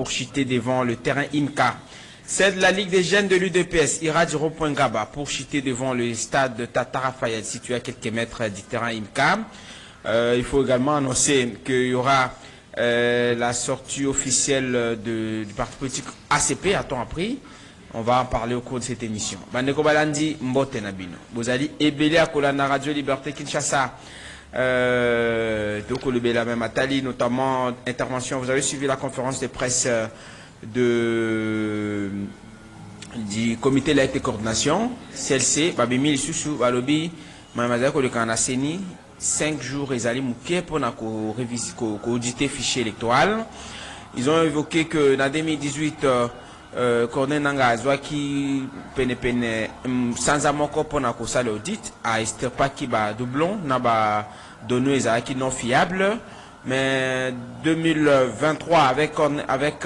pour chuter devant le terrain IMCA. C'est de la Ligue des jeunes de l'UDPS, ira du rond-point Gaba pour chuter devant le stade de Tata Raphaël, situé à quelques mètres du terrain IMCA. Il faut également annoncer qu'il y aura la sortie officielle du parti politique ACP à temps appris. On va en parler au cours de cette émission. Bandeko Balandi Mbote Nabino. Vous allez ébeler à Kolana Radio Liberté Kinshasa. Donc le Bela même Atali, notamment intervention. Vous avez suivi la conférence de presse du comité de la coordination. CLC, Babimi Soussou, Balobi, Mamadako le Kanaseni. 5 jours, ils allaient mouquer pour auditer le fichier électoral. Ils ont évoqué que dans 2018, Corneille Nanga qui pene sans amoko pour na kosa l'audit a estirpa qui ba doublon na ba données qui non fiables, mais 2023 avec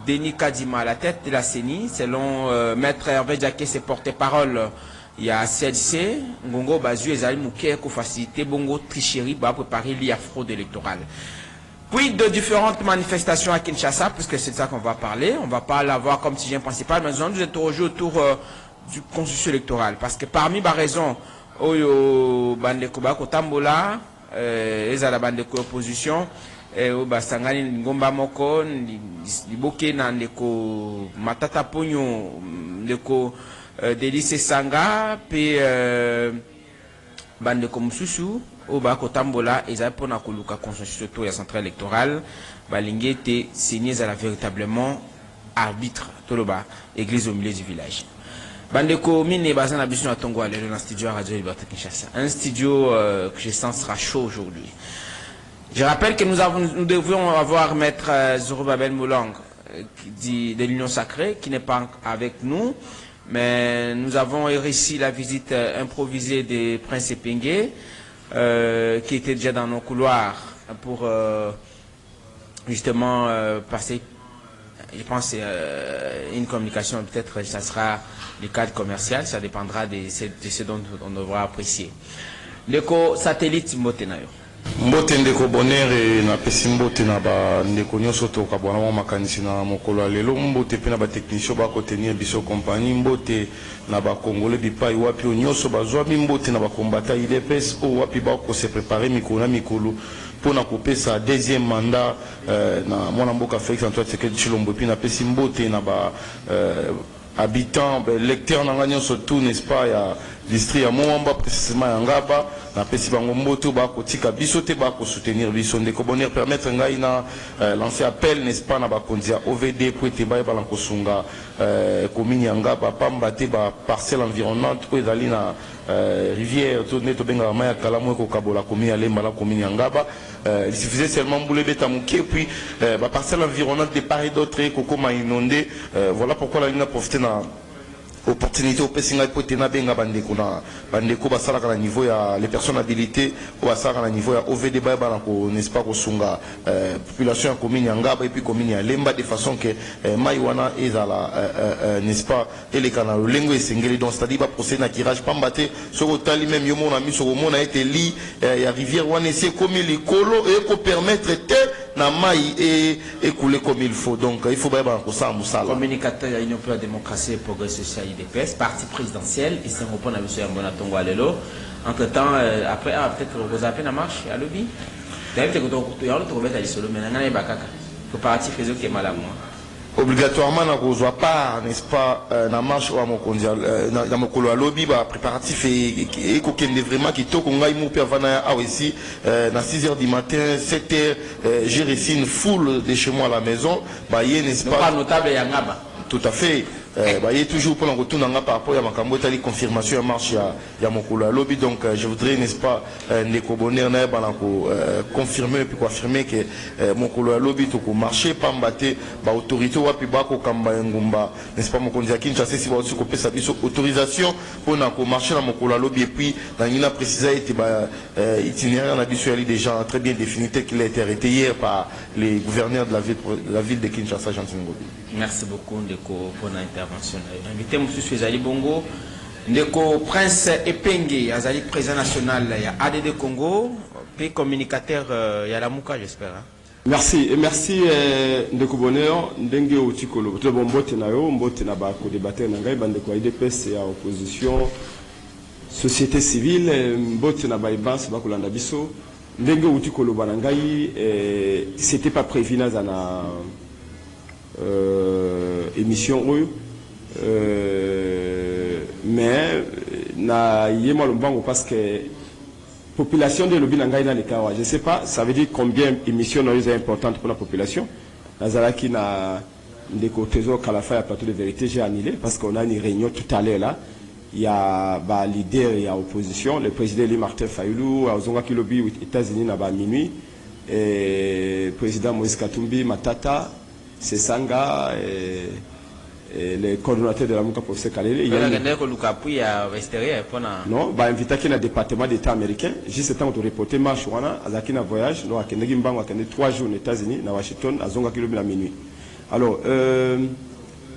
Denis Kadima à la tête de la CENI, selon maître Hervé Diaké, ses porte-parole, il y a CLC Ngongo Bazu et Zali Mouké pour faciliter bongo tricherie pour préparer la fraude électorale. Puis de différentes manifestations à Kinshasa, puisque c'est de ça qu'on va parler. On ne va pas l'avoir comme sujet principal, mais nous allons nous interroger autour du consensus électoral. Parce que parmi les raisons, Oyo Bandeko Kotambola, la bande opposition, Sangani Ngomba Moko, Liboke Nandeko Matata Pogno, Ndeko Delice Sanga, puis Bandeko Moussoussou. Oba Kotambola et za pona koluka consensus autour de la centrale électorale balingue te signé à la véritablement arbitre toloba église au milieu du village. Bandeko mine bazana bisu na tongo aller dans studio Radio Liberté Kinshasa. Un studio que je sens sera chaud aujourd'hui. Je rappelle que nous devions avoir maître Zorobabel Moulang de l'Union Sacrée qui n'est pas avec nous, mais nous avons réussi la visite improvisée des Princes Epengé. Qui était déjà dans nos couloirs pour justement passer, je pense, une communication, peut-être ça sera le cadre commercial, ça dépendra de ce dont on devra apprécier. Le satellite Mbotenayo. Mbote ndeko bonere na pesi mbote na ba ndeko nyonso to ka bwana mo makanisi na mokolo lelo mbote pe na ba technicien ba ko tenir biso compagnie mbote na ba congolais bipai wapi nyonso bazwa mbote na ba combattant IDPS o wapi ba ko se préparer mikolo na mikolo pour na kopesa deuxième mandat na mwana mboka Félix Antoine Tshisekedi Tshilombo puis na pesi mbote na ba habitants lecteurs na nyonso tout n'est-ce pas ya district ya Moamba précisément ya Ngaba na pesi bango mboto ba kotika biso te ba ko soutenir biso ndeko bonheur permettre ngai na lancer appel n'est-ce pas na ba kondia OVD pour te ba la kosunga commune ya Ngaba pamba te ba parcelle environnante ko ezali na rivière tourner to benga maya kalamu ko kabola commune ya Lemba la commune ya Ngaba il suffisait seulement boule beta muke puis ba parcelle environnante de part et d'autre ko koma inondé voilà pourquoi la ligne a profité na opportunité au Pessinga pour tenir benga bandeko na bandeko basala na niveau ya les personnes habilitées ou basala na niveau ya OVD ba ko n'est-ce pas ko sunga population commune ya Ngaba et puis commune ya Lemba de façon que maiwana ezala n'est-ce pas et les canaux lengo esengeli donc c'est-à-dire ba procéder na tirage pambate sur tali même yo mona mi sur mona été li ya rivière wana c'est comme les colo et ko permettre te na mai et couler comme il faut donc il faut ba ko ça musala communicateur à Union pour la démocratie et progrès social IDPS, parti présidentiel, et c'est un repos à M. Mbonatongo Alelo. Entre temps, après, peut-être que vous avez la marche à lobby. D'ailleurs, tu as trouvé à l'isolo, mais il y a un coopératif réseau qui est mal à moi. Obligatoirement, on ne voit pas, n'est-ce pas, la marche ou à mon condial, dans mon colo à lobby, préparatif et qu'aucun des vraiment qui toque, on a eu aussi, à 6h du matin, 7h, j'ai reçu une foule de chez moi à la maison, n'est-ce pas? Notable et Yangaba. Tout à fait. Il y a toujours pour retourner par rapport à ma confirmation à marche il y a mon lobby donc je voudrais n'est-ce pas Ndeko Bonheur confirmer puis confirmer que mon lobby tout marché pas mbaté ba autorité ou puis ba ko kamba ngumba n'est-ce pas mon kondia Kinshasa si ba aussi ko pesa biso autorisation pour na ko marcher dans mon lobby et puis dans il a précisé était ba itinéraire na biso ali déjà très bien défini tel qu'il a été arrêté hier par les gouverneurs de la ville de Kinshasa Jean Ngobi. Merci beaucoup Ndeko pour l'intervention. Invité M. Suezali Bongo, Ndeko Prince Epengé, président national, il y a ADD Congo, puis communicateur, il y a la Mouka, j'espère. Hein? Merci, et merci Ndeko Bonheur, Ndenge Outikolo. Tout le bon mbote na yo, mbote na ba co-débatteur na ngai, bande ko IDPS et opposition, société civile, mbote na ba ibans ba kolanda biso. Ndenge Outikolo banangai, c'était pas prévu na zana émission mais na yema lombango parce que population de l'Obinangaï dans les cas, je ne sais pas, ça veut dire combien d'émissions sont importantes pour la population. Nazaraki na des côtés qu'à la fin, il y a pas tout de vérité, j'ai annulé parce qu'on a une réunion tout à l'heure là. Il y a bah, leader, il y a opposition, le président Eli Martin Fayoulou, Ozonga Kilobi aux États-Unis à minuit, et le président Moïse Katumbi, Matata, Sesanga, et les coordonnateurs de la Mouka Professeur Kalele. Il y a non, bah invité qui est dans le département d'État américain. Juste temps où reporter marche wana, azaki na voyage, no akendeki mbango akende 3 jours aux États-Unis, na Washington, azonga kilobi na minuit. Alors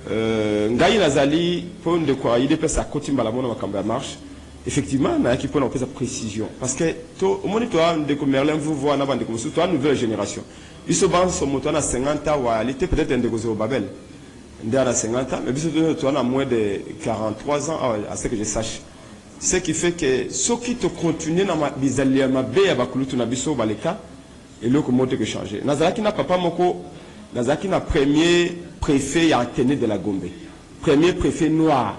ngai nazali pour de quoi il est à côté mbala mona makamba marche. Effectivement, na qui pour on peut précision parce que to au monde toi de comme Merlin vous voit na bande comme ça, toi nouvelle génération. Ils se bandent sur moto na 50 ans ou à l'été peut-être un de au Babel. À 50 ans, mais tu as moins de 43 ans, à ce que je sache. Ce qui fait que ceux qui te continuent dans ma bizalia, ma bé, à Bakulutu, na biso, baleka, et l'autre monte que changer. Nazaraki n'a papa moko, Nazaraki n'a premier préfet à Antenne de la Gombe. Premier préfet noir.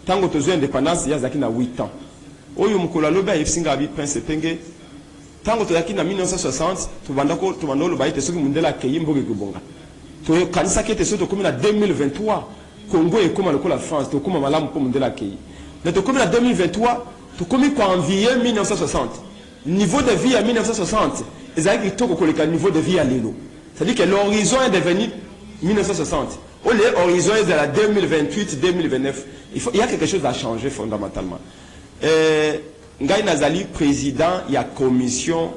Tant que tu as indépendance, Yazaki n'a 8 ans. Oyo Mukola Loba, Yfsinga Abi Prince Penge. Tant que tu as 1960, tu vas le baïte, ceux qui m'ont dit la Kayimbo Gubonga. Kanisa qui était surtout comme en 2023, Congo est comme la France, tu comme malam pour monter la Kei. Mais tu comme en 2023, tu comme en vie 1960. Niveau de vie en 1960, ils avaient dit que le niveau de vie à l'élo. C'est-à-dire que l'horizon est devenu 1960. L'horizon est de la 2028-2029. Il y a quelque chose à changer fondamentalement. Ngai Nazali, président, il y a commission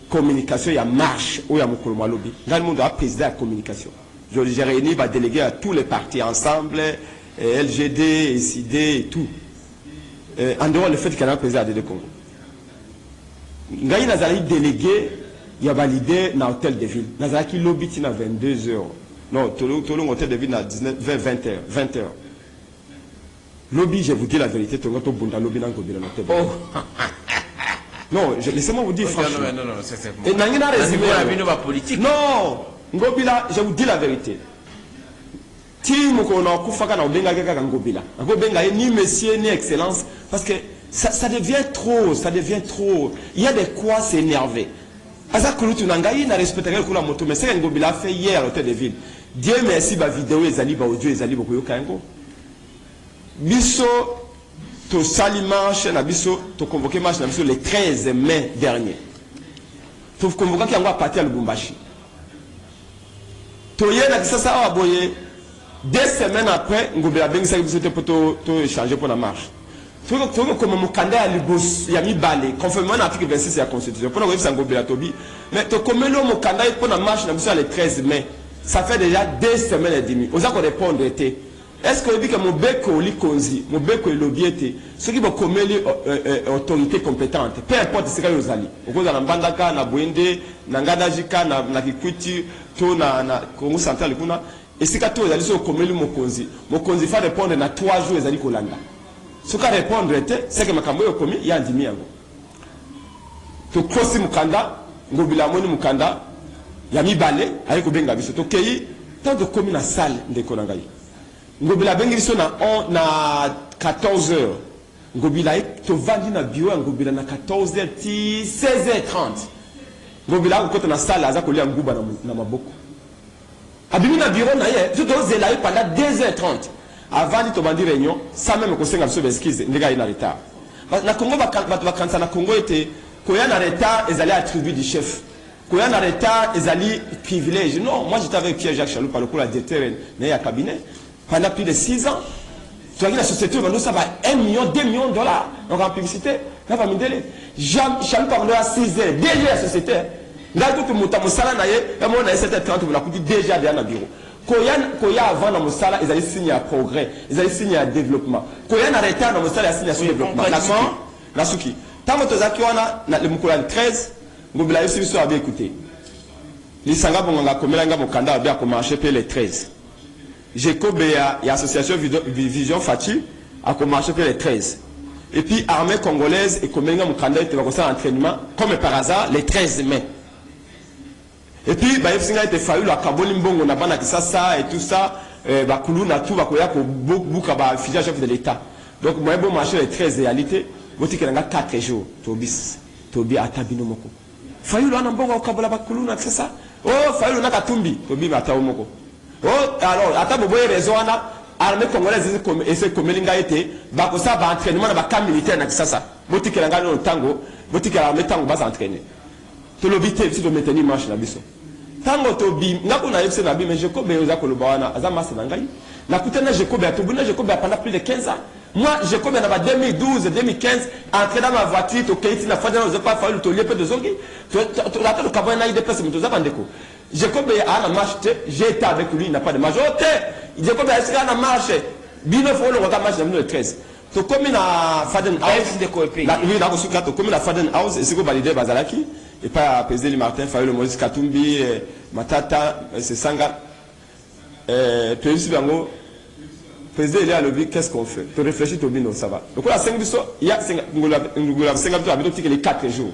communication, il y a marche, où il y a Mokolo Malobi. Ngai Monde a président la communication. J'ai réuni, va déléguer à tous les partis ensemble, LGD, SID et tout. En dehors le fait qu'il y a un président de Congo. Ngaï Nazari délégué, il y a validé dans l'hôtel de ville. Nazari qui lobby à 22h. Non, tout le hôtel de ville à 20h. Lobby, je vous dis la vérité, tout le monde a lobby dans l'hôtel de ville. Non, laissez-moi vous dire franchement. Non, c'est bon. Et Nangina résumé. Politique. Non! Ngobila, je vous dis la vérité. Timoko na kufaka na obenga kaka Ngobila. Ngobenga ni monsieur ni excellence parce que ça devient trop, ça devient trop. Il y a de quoi s'énerver. Asa kulutu nangai na respecter kula moto mais c'est Ngobila fait hier à l'hôtel de ville. Dieu merci ba vidéo ezali ba audio ezali boko yoka ngo. Biso to sali marche na biso to convoquer marche na biso le 13 mai dernier. To convoquer qui a parti à Lubumbashi. Toyena kisasa aboye 2 semaines après Ngobila bengisa biso te poto to échanger pour la marche. Faut comme mukanda ya libos ya mibale conformément à l'article 26 de la constitution pour nous Ngobila tobi mais to comme le mukanda pour la marche na biso le 13 mai ça fait déjà 2 semaines et demie. Oza ko répondre était est-ce que que mon beko likonzi mon beko lobiete ceux qui vont commettre autorité compétente peu importe ce qu'ils ont ali okoza na mbandaka na bwende na ngadajika na kikwiti to na Congo central kuna esika to ezali so commettre mokonzi fa répondre na 3 jours ezali kolanda soka répondre était c'est que makambo yo komi ya ndimi yango to cross mukanda Ngobila moni mukanda ya mibale ayi ko benga biso to kei tant de komi na salle ndeko na ngai Ngobila bengi biso na 14h. Ngobila to vandi na bureau Ngobila na 14h ti 16h30. Ngobila ko na salle aza ko lia nguba na maboko. Abimi na bureau na ye, tout zela pendant 2h30. Avant to bandi réunion, ça même ko senga biso excuse ndega ina retard. Na Congo ba kansa na Congo était koya na retard ezali attribut du chef. Koya na retard ezali privilège. Non, moi j'étais avec Pierre Jacques Chalou par le coup la directeur na ya cabinet. Pendant plus de 6 ans, tu as vu la société, ça va 1 million, 2 millions de dollars. Donc en publicité, la famille délai. Jamais pas à 6 heures, déjà la société. Là, tout le monde a salaire, et moi, on a 7h30, on a coûté déjà dans le bureau. Koya avant dans mon salaire, ils allaient signer un progrès, ils allaient signer un développement. Koya n'a arrêté dans mon salaire, ils allaient signer un développement. La Suki. Tant que tu as le Moukoula 13, Ngobila Yusufu avait écouté. Lisanga Bonganga Komelanga Mokanda a commencé les 13. Jacob et l'association Vision Fati a commencé les 13. Et puis armée congolaise et Komelanga Mokanda était en entraînement, comme par hasard, les 13 mai. Et puis, il a été fallu la Kabolimbongo, on a banni ça et tout ça, Bakoulou, Natou, Bakoya, pour beaucoup de filiales chef de l'État. Donc, moi, bon marché les 13 réalités, vous dites qu'il y a 4 jours, Tobi Atabino Moko. Fallu là, Nambongo, Kabola, Bakoulou, c'est ça. Oh, fallu là, Katumbi, Tobi Mataomoko. Oh, alors, Ataboboye, raison, armée congolaise, et c'est comme l'Inga été, Bakosa, va entraînement, dans le camp militaire, c'est ça. Vous dites qu'il y a un tango, vous dites qu'il y a un tango, va s'entraîner. Tolobité si de maintenir marche na biso tango tobi ngako na yebse na bi mais Jacob yoza kolobawana azama senangai na kutana Jacob ya tobuna Jacob ya pendant plus de 15 ans. Moi Jacob na 2012 2015 entré dans ma voiture to keiti na fadana oza pas fallu to liepé de zongi to la to kabana ide place mais to za bandeko Jacob ya na marche j'ai été avec lui il n'a pas de majorité Jacob ya sika na marche bino fo le marche na 2013 to komi na Faden House de coépé la oui na ko suka to komi na Faden House et siko validé bazalaki et pas apaiser les Martin, Fayou le Moïse Katumbi, Matata, c'est Sanga. Président Bango, président il est à l'objet, qu'est-ce qu'on fait? Tu réfléchis, tu bino, ça va. Donc là, 5 bisous, il y a 5 bisous, les 4 jours.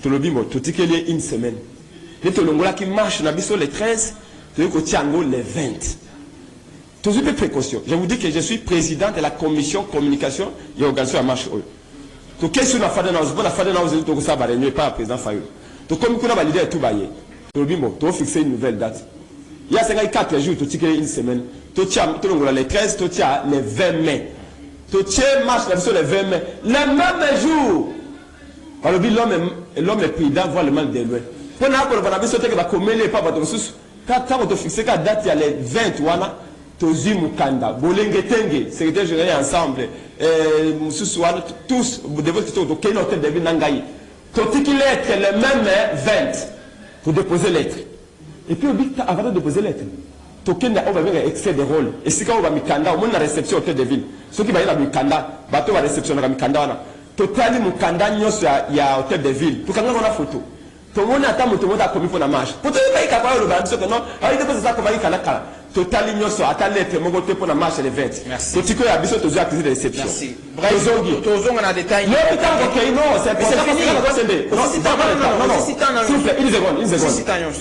Tu le bimo, tu dis qu'il y a une semaine. Et tu l'ongola qui marche, na bisous les 13, tu dis que Tiango les 20. Toujours peu précaution. Je vous dis que je suis président de la commission communication et organisation à marche. To question na fada na uzbo na fada na uzu to ça ba réunion pas président Fayou. To comme kuna ba leader tout bailler. To bimbo to fixer une nouvelle date. Il y a 54 jours to tirer une semaine. To tia to longola les 13 to tia les 20 mai. To tia marche sur les 20 mai. Le même jour. Alors l'homme est président voit le mal de loin. Pour na ko ba biso te ba komele pas ba to sus. Quand to fixer ka date il y a les 20 wana. Tozi Mukanda, Bolenge Tenge, secrétaire général ensemble, tous, vous devez être au Kenya Hôtel de Nangaï. Totiki lettre, le même 20, pour déposer lettre. Et puis, avant de déposer lettre, Tokenda, on va faire un excès de rôle. Et si on va Mikanda, au moins la réception Hôtel de Ville. Ceux qui vont aller à Mikanda, bateau va réceptionner à Mikanda. Totali Mukanda, il y a Hôtel de Ville. Tout le monde a photo. Tout le monde a commis pour la marche. Pour tout le monde, il y a capable de faire ça. Non, il dépose ça comme il y a Total ignoce à lettre, mon côté pour la marche les 20. Merci. Tout ce que a besoin de accusé de réception. Merci. Bref, Tozong en a détail. Non, c'est fini. Non, s'il vous plaît, une seconde.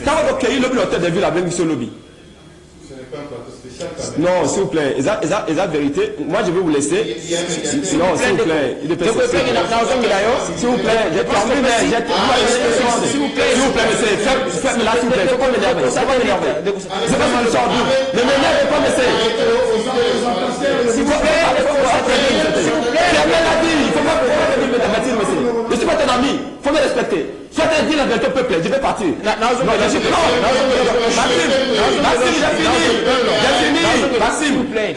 Quand on a le l'hôtel de ville avec M. Lobby. Non, s'il vous plaît, la vérité, moi je vais vous laisser. Non, s'il vous plaît, il est s'il vous plaît, j'ai terminé, s'il vous plaît, monsieur, faites là, s'il vous plaît, il faut pas m'énerver, c'est pas m'énerver. C'est pas ce genre de. Ne m'énervez pas, monsieur. S'il vous plaît, il faut pas me monsieur. Je suis pas ton ami, il faut me respecter. Soit tu dis la vérité au peuple, je vais partir. Non, je suis pas. Merci, s'il vous plaît.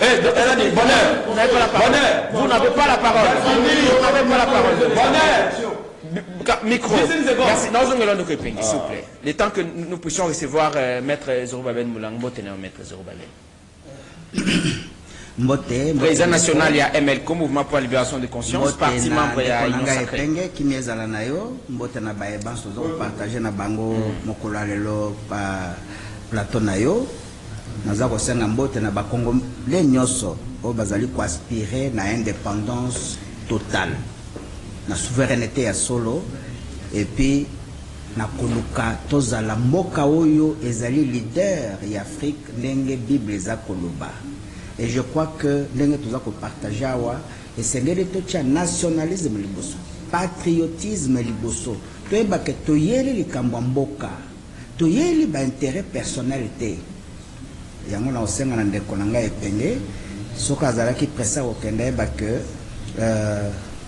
Bonheur. Vous n'avez pas la parole. Vous n'avez pas la parole. Bonheur. Micro. Merci. S'il vous plaît. Le temps que nous puissions recevoir Maître Zorobabel Moulango, tenez Maître Zorobabel. Président national, il y a MLCO, Mouvement pour la Libération de Conscience, parti membre, il y a Union Sacrée. Qui n'est à la nayo, Mbote na baeban, partager na bango, mokola lelo, plateau nayo, nazako senga Mbote na bakongo, les nyoso, au bazali ko aspirer na indépendance totale, na souveraineté à solo, et puis na koluka tozala mboka oyo ezali leader ya Afrique ndenge Bible za koloba. Et je crois que nous avons partagé et c'est le nationalisme liboso, patriotisme liboso. Tu es que tu es le kambamboka, tu es le intérêt personnalité. Et on a aussi un des konanga et pengé, ce qu'azala qui pressa au Kenya que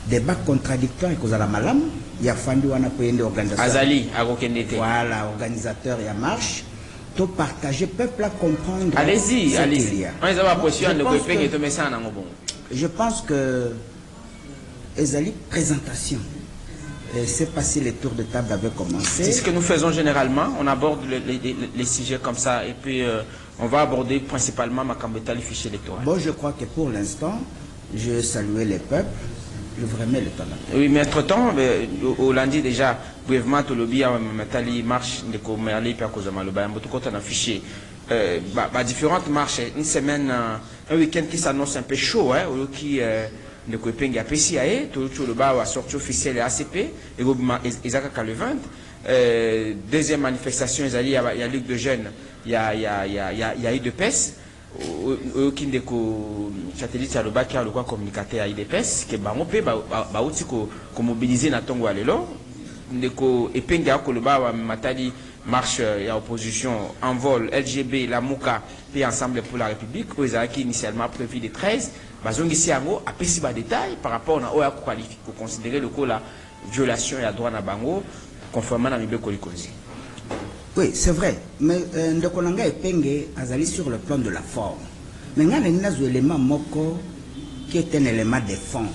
débat contradictoire et cause à la malam, il y a fandu wana poyende organisation. Azali à Rokendete. Voilà, organisateur et à marche. To partager peuple à comprendre. Allez-y. Je pense que Ezali présentation. C'est passé les tours de table avaient commencé. C'est ce que nous faisons généralement. On aborde les sujets comme ça et puis on va aborder principalement Makambeta, les fichiers électoraux. Bon, je crois que pour l'instant, je saluais les peuples. Je vous remets le temps. Oui, mais entre-temps, au lundi déjà, brièvement to lobby a metali marche de ko merli pa ko zama loba mboto ko na fichier différentes marches, une semaine, un week-end qui s'annonce un peu chaud, hein, au qui ne peut pas y PCAE, tout le bas a sorti officiel et ACP, et Isaac le 20. Deuxième manifestation, il y a Ligue de jeunes, il y a UDPS, qui ne satellite à le bas qui a le quoi communicateur à UDPS, qui est aussi mobilisé dans Tongo Alelo, ne ko epenga ko le bas matali marche et opposition en vol LGB, la Mouka, puis Ensemble pour la République, où ils avaient initialement prévu des 13, Bazongi Siango a pris des détails par rapport à Oya qualifié pour considérer le coup la violation et la droit à Bango, conformément à Mibé Kolikonzi. Oui, c'est vrai, mais Ndekonanga et Penge azali sur le plan de la forme. Maintenant, il y a un élément moko qui est un élément de fond.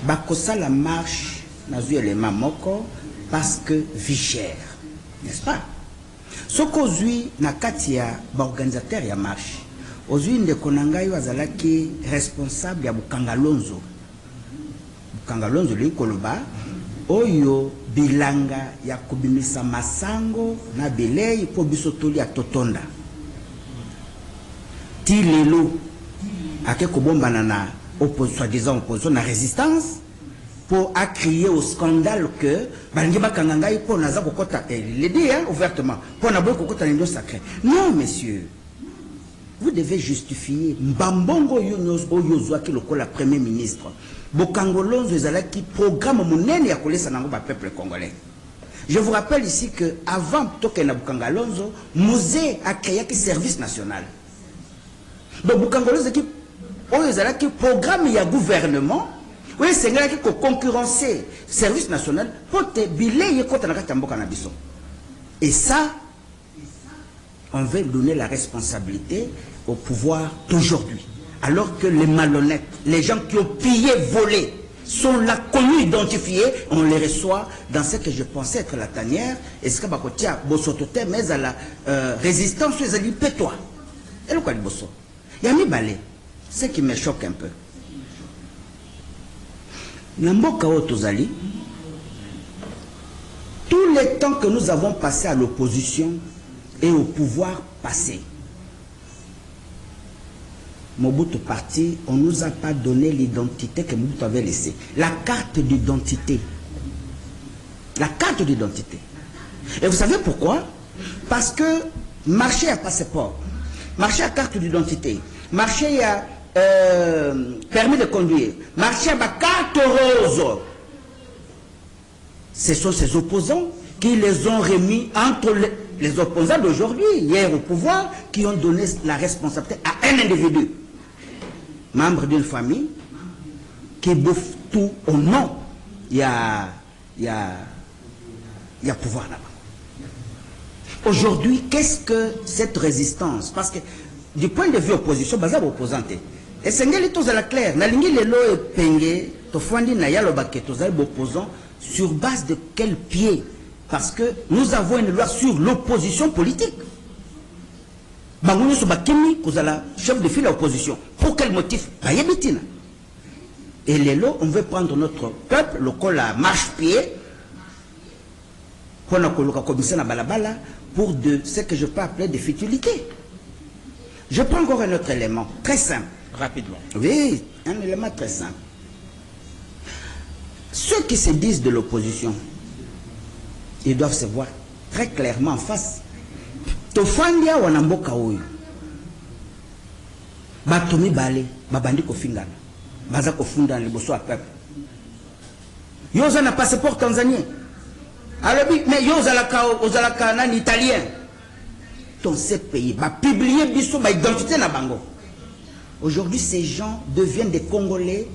Bakosa la marche, il y a un élément moko parce que vie chère. N'est-ce pas? Ce qu'aujourd'hui, na katia organisateur ya marche, aujourd'hui Ndekonanga yo azalaki responsable ya Bukangalonzo. Bukangalonzo li koloba oyo bilanga ya kubimisa masango na belei po bisotoli ya totonda. Ti lelo ake kobombana na soi-disant opposition na résistance pour crier au scandale que Bangiba Kangangai pour Naza Kokota, il le dit ouvertement, pour Naboy Kokota Nindo sacré. Non, messieurs, vous devez justifier Mbambongo Yonos Oyozwa qui est le premier ministre. Bokangolonzo Ezalaki programme monene ya kolesa nango ba peuple congolais. Je vous rappelle ici que avant Tokena Bukangalonzo, Musée a créé un service national. Donc Bukangolonzo qui Oyozalaki programme ya gouvernement. Oui, c'est là qui concurrencer service national pour te biler contre la canabiso. Et ça, on veut donner la responsabilité au pouvoir d'aujourd'hui. Alors que les malhonnêtes, les gens qui ont pillé, volé, sont là connus, identifiés, on les reçoit dans ce que je pensais être la tanière, et ce que Bakotia, Bosotote, mais à la résistance, ils ont dit, pais-toi. Et le quoi, Bosso? Il y a mis balai. Ce qui me choque un peu. Namboka Otozali, tout le temps que nous avons passé à l'opposition et au pouvoir passé, Mobutu parti, on ne nous a pas donné l'identité que Mobutu avait laissée. La carte d'identité. La carte d'identité. Et vous savez pourquoi? Parce que marcher à passeport, marcher à carte d'identité, marcher à permis de conduire, marcher à carte rose. Ce sont ces opposants qui les ont remis entre les opposants d'aujourd'hui, hier au pouvoir, qui ont donné la responsabilité à un individu, membre d'une famille, qui bouffe tout au nom. Il y a pouvoir là-bas. Aujourd'hui, qu'est-ce que cette résistance? Parce que du point de vue opposition, bazar opposante. Et c'est à la claire. Nalingi lelo et penge, tofandi na yalo baké tozali opposant sur base de quel pied? Parce que nous avons une loi sur l'opposition politique. Bangouni Sobakemi, kozala chef de file à l'opposition. Pour quel motif? Bayebitina. Et lelo, on veut prendre notre peuple, le col à marche-pied, pour de ce que je peux appeler des futilités. Je prends encore un autre élément, très simple. Rapidement. Oui, un élément très simple. Ceux qui se disent de l'opposition, ils doivent se voir très clairement en face. Tofandia wanamboka oyo. Batomi bale, babandi kofingana. Baza kofunda liboso a peuple. Yoza na passeport tanzanien. Alors, mais yoza la kanani italien. Dans ces pays, bah publier biso bah identité na bango. Aujourd'hui, ces gens deviennent des Congolais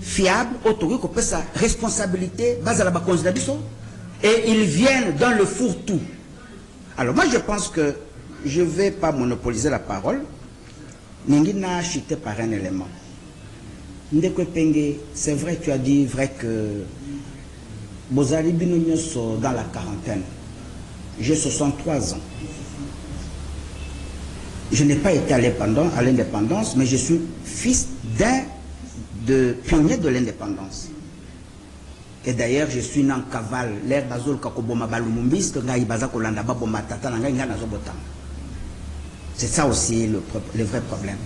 fiables, autorisés, qui ont sa responsabilité, basée à la considération, et ils viennent dans le fourre-tout. Alors moi, je pense que je ne vais pas monopoliser la parole. Ningi n'a chuté par un élément. Ndeko Penge, c'est vrai, tu as dit vrai que Bozali Binomioso dans la quarantaine. J'ai 63 ans. Je n'ai pas été à l'indépendance, mais je suis fils d'un pionnier de l'indépendance. Et d'ailleurs, je suis en cavale. L'air bazol kakoboma balumumbis, que ngai baza kolanda baboma tata ngai nga nazobotang. C'est ça aussi le vrai problème.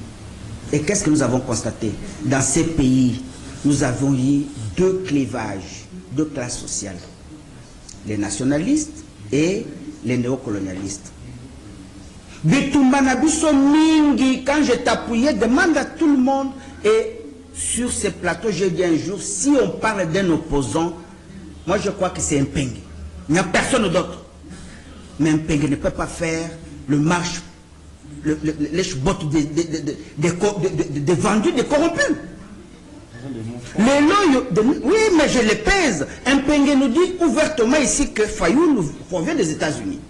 Et qu'est-ce que nous avons constaté? Dans ces pays, nous avons eu deux clivages, deux classes sociales. Les nationalistes et les néocolonialistes. Bitumba biso mingi, quand je t'appuyais, demande à tout le monde. Et sur ces plateaux, j'ai dit un jour, si on parle d'un opposant, moi je crois que c'est un Mpengue. Il n'y a personne d'autre. Mais un Mpengue ne peut pas faire le marche, les chbottes des vendus, des corrompus. Les lois, oui, mais je les pèse. Un Mpengue nous dit ouvertement ici que Fayou nous provient des États-Unis.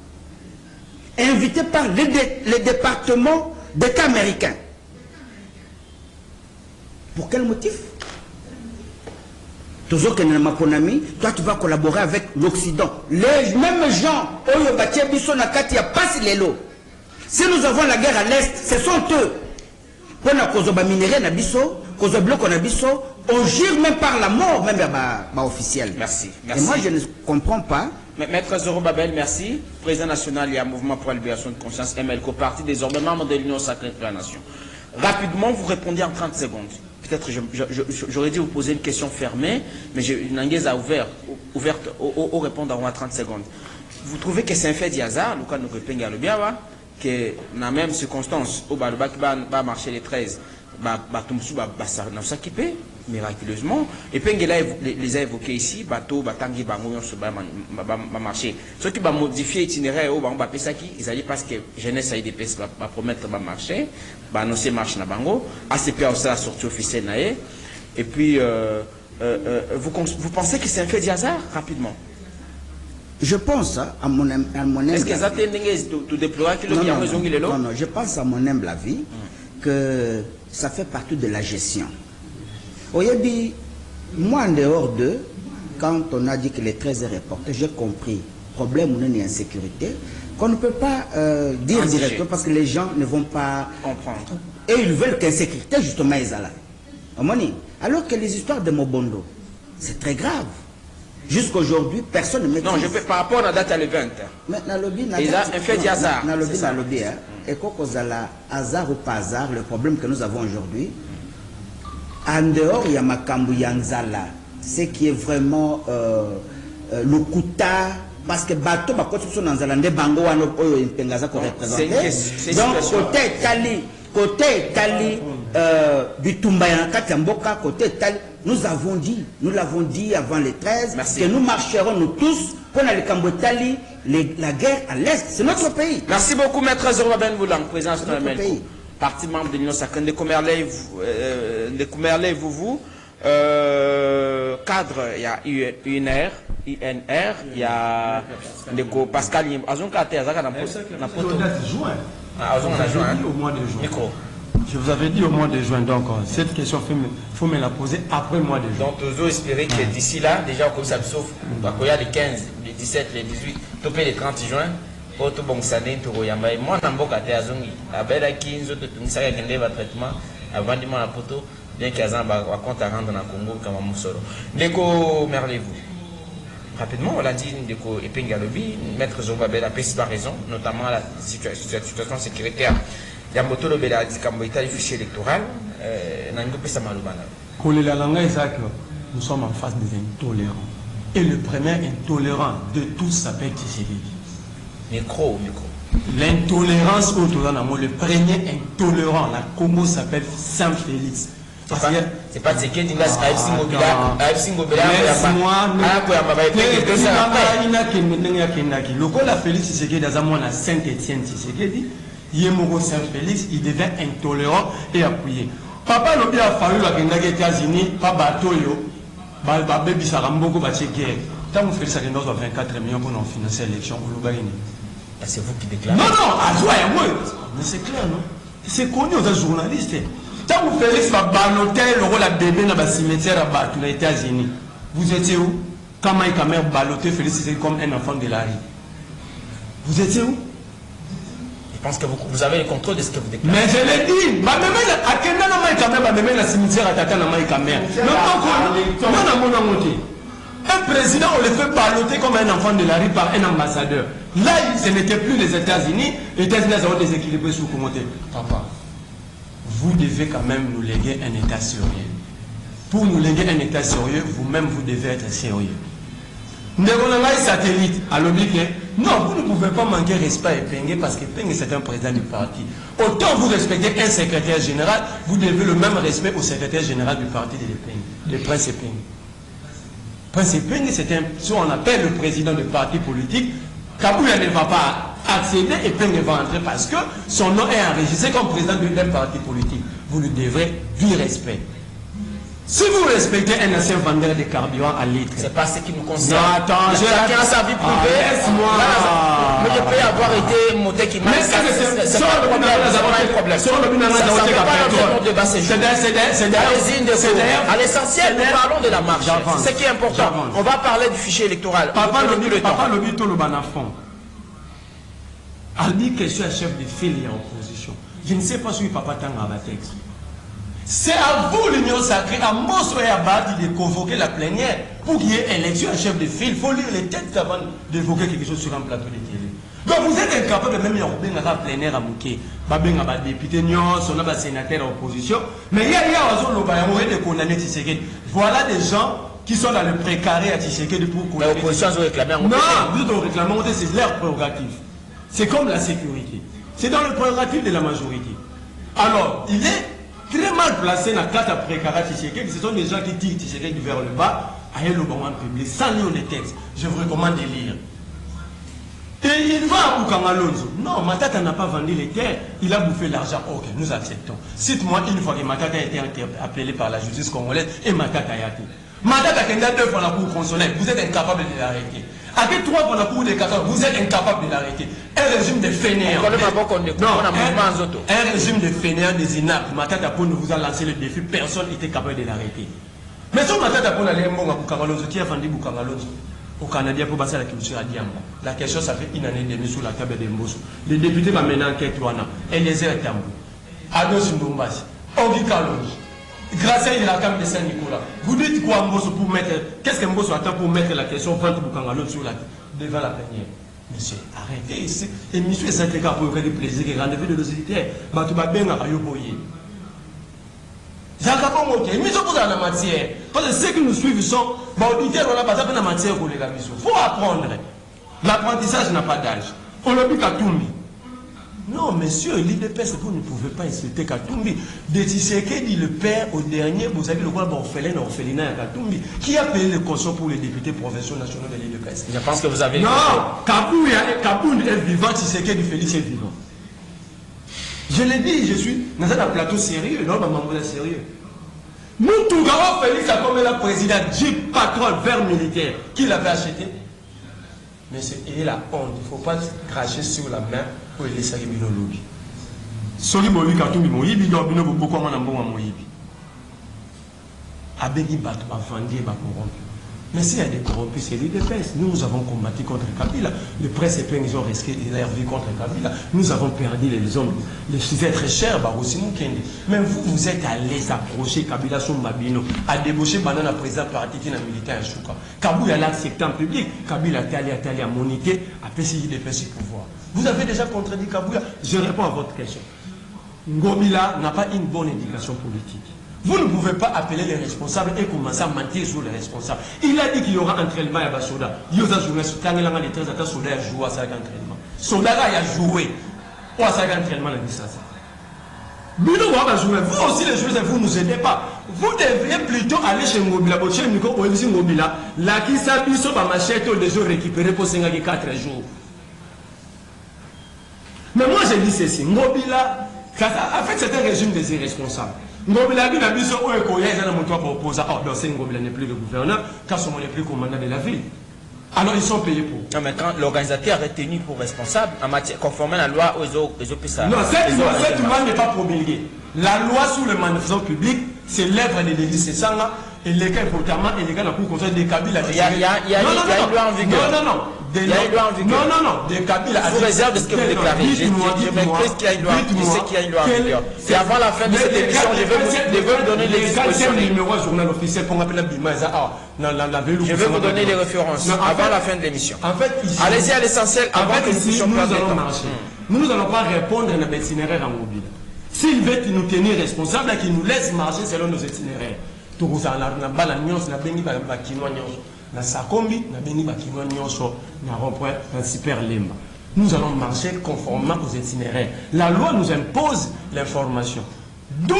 Invité par les départements d'État américains. Pour quel motif? Toujours que toi tu vas collaborer avec l'Occident. Les mêmes gens, si nous avons la guerre à l'Est, ce sont eux. Pour la cause de minerai, on gire même par la mort, même officiel. Merci. Et moi je ne comprends pas. Maître Zorobabel, merci. Président national, il y a un mouvement pour la libération de conscience, MLCO, parti désormais membre de l'Union sacrée de la nation. Rapidement, vous répondez en 30 secondes. Peut-être j'aurais dû vous poser une question fermée, mais Nanguez a ouverte au répondre en 30 secondes. Vous trouvez que c'est un fait du hasard, le cas de Penga Lobiawa, que dans la même circonstance, au Balbak va marcher les 13, s'équiper miraculeusement. Et Pengela les a évoqués ici, bateau, batangi, bangoyon, va marcher. Ceux qui vont modifier l'itinéraire, ils allaient parce que jeunesse a IDP va promettre va marcher, va annoncer marche na bango, ACP a aussi la sortie officielle naé. Et puis, vous pensez que c'est un fait du hasard, rapidement? Je pense, à mon humble est-ce que ça te déploie qu'il y a raison qu'il est là? Non, je pense à mon humble avis que ça fait partie de la gestion. Oyebi, moi en dehors d'eux, quand on a dit que les 13 est reporté, j'ai compris. Problème ou une insécurité, qu'on ne peut pas dire directement parce que les gens ne vont pas comprendre. Et ils veulent qu'insécurité, justement, ils là. Alors que les histoires de Mobondo, c'est très grave. Jusqu'aujourd'hui, personne ne maîtrise. Non, je peux par rapport à la date à l'event. Mais dans le lobby, il a un fait d'hasard. Dans le lobby, et quand on a hasard ou pas hasard, le problème que nous avons aujourd'hui, en dehors, il y a Makambu Yanzala, ce qui est vraiment le Kouta, parce que bateau, bah, quand ils sont dans Zalande, Bango, Pengaza, qu'on représente. Donc, côté Tali, Bitumba, Katamboka, côté Tali, nous avons dit, nous l'avons dit avant les 13, que nous marcherons nous tous pour aller Kambotali, la guerre à l'Est. C'est notre pays. Merci beaucoup, Maître Zorobabel Boulang, président de notre pays. Parti membre de l'Union sacrée de Coumerley, cadre, il y a UNR, il y a Pascal Azonka, au mois de juin. Je vous avais dit au mois de juin, donc cette question, il faut me la poser après le mois de juin. Donc, nous avons espéré que d'ici là, déjà, comme ça, sauf il y a les 15, les 17, les 18, topé les 30 juin, pour tout bon sané, tout royamba. Moi, je n'ai pas de azongi. Avec la 15, tout ça, il y a un traitement avant de la poto, bien qu'il y ait un compte à rendre dans le Congo, comme un moussolo. Déco, merlez-vous. Rapidement, on l'a dit, Ndeko Epengalobi, Maître Zorobabel a pas raison, notamment la situation sécuritaire. Il y a un moto de la fichier électoral. Nous sommes en face des intolérants. Et le premier intolérant de tous s'appelle Tshisekedi. Micro. L'intolérance le premier intolérant, la Congo s'appelle Saint-Félix. C'est pas Tshisekedi, c'est Félix Tshisekedi dans Saint-Étienne Tshisekedi. Yemoro Saint-Félix, il devient intolérant et appuyé. Papa Lobi a fallu la guerre aux États-Unis, pas bateau yo, baby Saramboko baché guerre. Tant que Félix a gagné 24 millions pour nous financer l'élection, c'est vous qui déclarez. Non, à toi et moi. Mais c'est clair, non? C'est connu aux journalistes. Tant que Félix va baloter le rôle à bébé dans le cimetière aux États-Unis. Vous étiez où? Quand Maïka mère baloté Félix, c'est comme un enfant de la rue. Vous étiez où? Je pense que vous avez le contrôle de ce que vous déclarez. Mais je l'ai dit, à quel moment la cimetière à Tata na Maïka mère? Non, Un président, on le fait balloter comme un enfant de la rue par un ambassadeur. Là, ce n'était plus les États-Unis. Les États-Unis ont déséquilibré sous commentaire. Papa, vous devez quand même nous léguer un État sérieux. Pour nous léguer un État sérieux, vous-même, vous devez être sérieux. Nous avons un satellite à l'obligé. Non, vous ne pouvez pas manquer respect à Epenge parce que Epenge c'est un président du parti. Autant vous respectez un secrétaire général, vous devez le même respect au secrétaire général du parti de l'Epenge, le prince Epenge. Prince Epenge, c'est ce qu'on appelle le président du parti politique. Kabouya ne va pas accéder, Epenge va entrer parce que son nom est enregistré comme président d'un parti politique. Vous lui devrez du respect. Si vous respectez un ancien vendeur de carburant à litre, c'est pas ce qui nous concerne. Non, attends, chacun a sa vie privée. Laisse-moi. Mais je peux avoir été monté qui m'a. C'est pas un problème. C'est à l'essentiel, nous parlons de la marche. C'est ce qui est important. On va parler du fichier électoral. Papa Lobito le banafon. Albi question à chef de file et en opposition. Je ne sais pas si papa Tanga va texte. C'est à vous, l'Union sacrée, à Mosso et à Badi de convoquer la plénière pour qu'il y ait élection à chef de file. Il faut lire les textes avant d'évoquer quelque chose sur un plateau de télé. Donc vous êtes incapable de même y avoir plénière à Mouké. Babeng a député, on a sénateur à opposition. Mais il y a de condamner Tshisekedi. Voilà des gens qui sont dans le précaré à Tshisekedi pour condamner. L'opposition a réclamé en non, vous êtes réclamé, c'est leur prérogative. C'est comme la sécurité. C'est dans le prérogative de la majorité. Alors, il est très mal placé dans la carte à précarat Tshisekedi. Ce sont des gens qui tirent Tshisekedi vers le bas, à le moment public, sans lire les textes. Je vous recommande de lire. Et il va à Boukangalonzo. Non, Matata n'a pas vendu les terres, il a bouffé l'argent. Ok, nous acceptons. Cite-moi une fois que Matata a été appelé par la justice congolaise et Matata a été. Matata a été 2 fois la cour constitutionnelle, vous êtes incapable de l'arrêter. Avec 3 fois la cour des 14, vous êtes incapable de l'arrêter. Un régime de fainéants. Un régime de fainéants des inaptes. Matata Pone vous a lancé le défi, personne n'était capable de l'arrêter. Mais si Matata Pone allait à Boukangalonzo, qui a vendu Boukangalonzo au Canadien pour passer la culture à Diambo. La question, ça fait 1 année et demie sur la table de Mbosso. Les députés vont mener enquête 3 ans. Eliezer Tambo, Ados Ndombasi, Ogi Kalonji, Grâce de la Camp de Saint-Nicolas. Vous dites quoi Mbosso pour mettre. Qu'est-ce que Mbosso attend pour mettre la question vente Boukangalonzo devant la plénière? Monsieur, arrêtez. Et monsieur, c'est un cas pour aucun plaisir et rendez-vous de nos auditeurs. Batouba Benga Rayoboye. Parce que ceux qui nous suivent sont auditeurs, on n'a pas de matière pour les gars. Il faut apprendre. L'apprentissage n'a pas d'âge. On l'a dit Katumbi. Non, monsieur, l'IDPS, vous ne pouvez pas insulter Katumbi. De Tshisekedi, le père, au dernier, vous avez le roi orphelinat à Katumbi. Qui a payé les cautions pour les députés provinciaux nationaux de l'IDPS? Je pense que vous avez. Non, Kaboun est vivant, Tshisekedi Félix est vivant. Je l'ai dit, je suis dans un plateau sérieux, non, maman, vous êtes sérieux. Nous, Tougawa Félix a comme la présidente Jeep Patrol vert militaire. Qui l'avait acheté? Mais c'est la honte. Il ne faut pas cracher sur la main pour laisser les bino lobby. Soli Moïbi Katumbi Moïbi, donc bino beaucoup moins bon Moïbi. Abegi Batou a vendu et corrompu. Mais s'il y a des corrompus, c'est l'UDPS. Nous avons combattu contre Kabila. Le presse et ils ont risqué leur vie contre Kabila. Nous avons perdu les hommes, les êtres chers, aussi Mukende. Mais vous, vous êtes allés approcher Kabila sur Mabino, à débaucher Banana président parti qui n'a militaire à Chouka. Kabila l'a accepté en public. Kabila a allé à moniter, à PCI l'UDPS pouvoir. Vous avez déjà contredit Kabila. Je réponds à votre question. Ngobila n'a pas une bonne éducation politique. Vous ne pouvez pas appeler les responsables et commencer à mentir sur les responsables. Il a dit qu'il y aura entraînement à Basoda. Il y a journée sur Tangelanga les 13 ans, Soda a joué à ça entraînement. Soda a joué à ça entraînement la distance. Bilo va jouer. Vous aussi les joueurs, vous ne nous aidez pas. Vous devriez plutôt aller chez Ngobila, chez Nico Oevisi Ngobila, la qui s'habille sur ma machette les jours récupérés pour 5 à 4 jours. Mais moi je dis ceci, Ngobila, en fait c'est un régime des irresponsables. Ngobila dit la mission où est Koya, ils ont montré pour opposer. Oh, donc c'est Ngobila n'est plus le gouverneur, car son n'est plus commandant de la ville. Alors ils sont payés pour. Non, mais quand l'organisateur est tenu pour responsable, en matière conformément à la loi, ils ont ça. Non, cette loi n'est pas promulguée. La loi sur le manifestation public, c'est l'œuvre de l'Élysée Sanga, et les cas importants, et les gars, la Cour conseil des Kabila. Il y a une loi en vigueur. Non. Il y a une loi en vigueur. Non, de Kabila. Sous réserve de ce que vous déclarez. Je m'explique qu'il y a une loi. Je sais qu'il y a une loi en vigueur. Et avant la fin de cette émission, je vais vous donner les dispositions. Journal officiel pour appeler Je vais vous donner les références avant la fin de l'émission. En fait, allez-y à l'essentiel avant que nous allons marcher. Nous n'allons pas répondre à notre itinéraire en mobile. S'il veut nous tenir responsables, qu'il nous laisse marcher selon nos itinéraires. Nous allons marcher conformément aux itinéraires. La loi nous impose l'information. D'où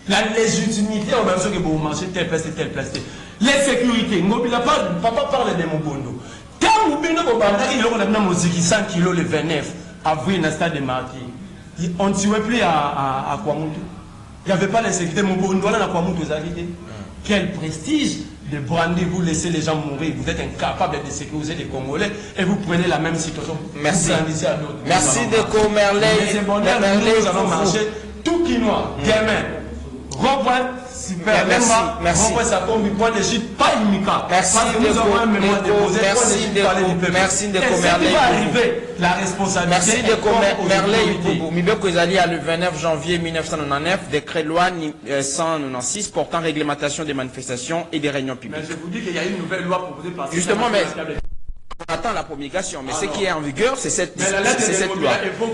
la légitimité en même temps que vous marchez telle place et telle place. Les sécurités. Papa parle de Mobondo. Quand vous venez au Banda, il y a 100 kilos le 29 avril dans le stade de Martyrs. On ne tuait plus à Kwamutu. Il n'y avait pas la sécurité. Mobondo, là, à Kwamutu, vous avez quel prestige de brander, vous laissez les gens mourir. Vous êtes incapable de sécuriser les Congolais et vous prenez la même situation. Merci. Merci de Merley. Nous allons marcher tout quinois, gamin. Revoit super. Merci. Revoit sa combi, point de chute, pas immigrant. Merci de Merley. La responsabilité. Merci de Merley. Mibeko Ezali a le 29 janvier 1999, décret loi 196 portant réglementation des manifestations et des réunions publiques. Mais je vous dis qu'il y a une nouvelle loi proposée par. Justement, mais on attend la promulgation, mais ce qui est en vigueur, c'est cette loi.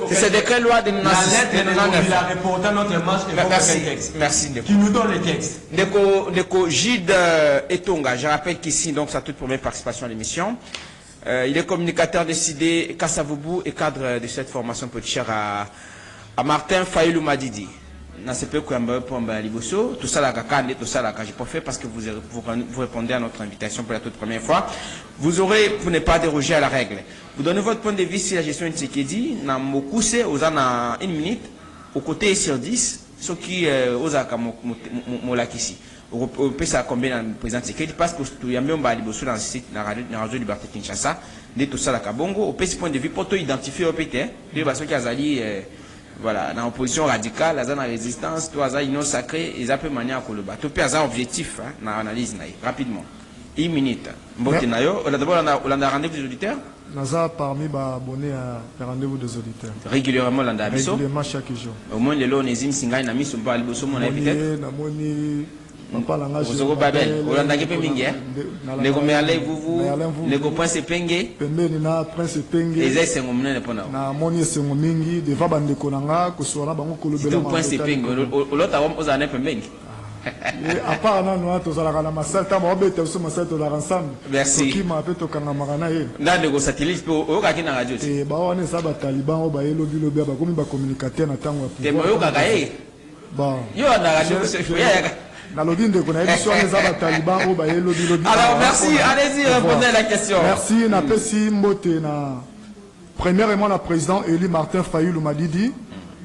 C'est ce décret loi de 1999. Merci. Qui nous donne les textes. Ndeko Gide Etonga, je rappelle qu'ici, donc, sa toute première participation à l'émission. Il est communicateur décidé Kassavoubou et cadre de cette formation politique à Martin Fayoulou Madidi. Tout ça, j'ai pas fait parce que vous répondez à notre invitation pour la toute première fois. Vous n'êtes pas dérogé à la règle. Vous donnez votre point de vue sur la gestion de Tshisekedi. N'a mokuse aux en une minute, au côté sur 10, ce qui osaka molakisi. Au peut ça combien le président Tshisekedi parce que tout y a même balibosu dans le site dans Radio Liberté Kinshasa. De tout ça la kabongo. Au peut ce point de vue pour tout identifier au PT. De façon qui a zali voilà, dans l'opposition radicale, dans la résistance, tout ça, union sacrée, ils appellent manière à Koloba. Tout un objectif, dans l'analyse, rapidement. Une minute. D'abord, on a rendez-vous des auditeurs. Naza parmi les abonnés à rendez-vous des auditeurs. Régulièrement, on a régulièrement chaque jour. Au moins, les lois, les imsinga, les sont pas les mon invité. On parle en Vous avez Babel, vous l'avez fait mingi, les gomerlez, vous, les copains se penguent. Les ailes sont menés les pona. Na moni se mingi, des vabans de konanga, que soit là, bango kolobele. Les copains se penguent. L'autre avant, vous en avez pengues. À part non, nous tous à la massale, t'as mon bête, aussi massale de la ensemble. Merci. Qui m'a appelé au Kangamarana. Dans le satellite, au Kaki na radio. Et bah on est ça, bah Taliban, au baé lobby lobby, bah comme il va communiquer na tango. Des moyens Kakaye. Bon. Yo na radio, c'est alors merci, allez-y, répondez à la question. Merci, Napesi Mbote, premièrement, la présidente Eli Martin Fayoulou Madidi,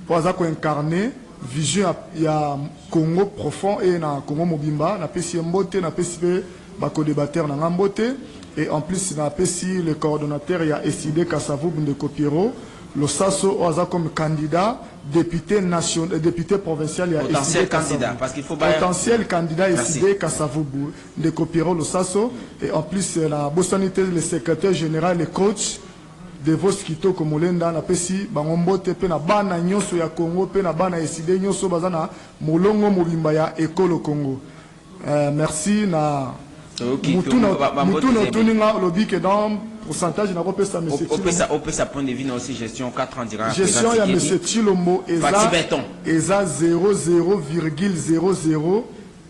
pour incarner vision il y a Congo profond et na Congo Mobimba, Napesi Mbote, Napesi Bako débatteur na Mbote, et en plus, Napesi le coordonnateur, il y a Eside Kassavou Bundeko Piero, le Sasso Oaza comme candidat, député national, député provincial, il y a potentiel candidat, parce qu'il faut potentiel candidat Eside Kassavoubou, de Kopiro, le Sasso, et en plus la Bossonité, le secrétaire général, le coach de Voskito Komolenda, na pesi bangombote pe na bana nyoso ya Congo pe na bana Eside nyoso bazana molongo mobimba ya Ekolo Congo. Merci na Moutouna lobby que dans pourcentage n'a pas ça monsieur Chilombo. On peut ça point de vue aussi gestion 4 ans direct. Gestion il y a monsieur Chilombo eza 0,00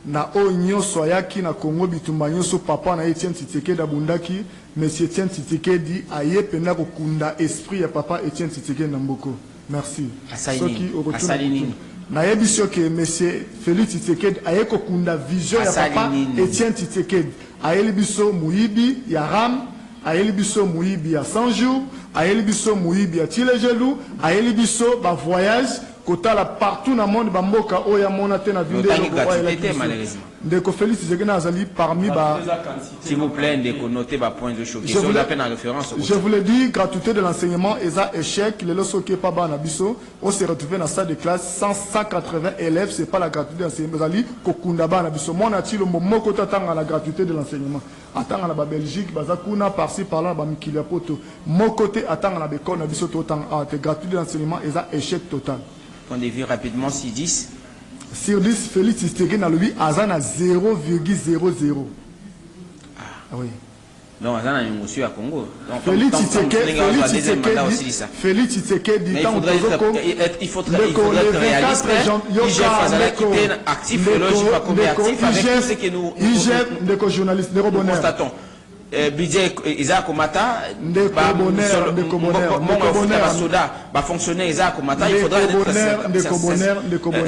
na onyo soyaki na Congo bitumba nyoso papa na Etienne Tshisekedi abundaki monsieur Etienne Tshisekedi aye pena kokunda esprit ya papa Etienne Tshisekedi na mboko. Merci. Asalini. Na yebisio ke monsieur Félix Tshisekedi aye kokunda vision ya papa Etienne Tshisekedi aye biso muibi ya ram aye biso muibi ya 100 jours aye biso muibi ya Tilejelou aye biso ba voyage kotala partout dans le monde bamboka oya mona te na vinde malheureusement. Ndeko Félix Tshisekedi azali parmi ba. S'il vous plaît, Ndeko, notez ma point de choqué. Je vous l'ai dit, gratuité de l'enseignement et ça échec, les lots qui pas bas na biso, on s'est retrouvé dans salle de classe 180 élèves, c'est pas la gratuité de l'enseignement, zali kokunda ba na biso. Moi na ti le moment ko tatanga la gratuité de l'enseignement. Atanga na ba Belgique, baza kuna par-ci par-là ba mikili poto. Mon côté atanga na beko na biso totanga gratuité de l'enseignement et ça échec total. On a vu rapidement 6-10. Sur 10, Félix Tshisekedi na lobi azana 0,00. Ah oui. Donc azana ni monsieur à Congo. Félix Tshisekedi dit il faudrait être réaliste. IGF actif, logique pas comme actif avec tout ce que nous journaliste constatons. Budget Isaac Komata, fonctionnaire Isaac Komata, il faudra être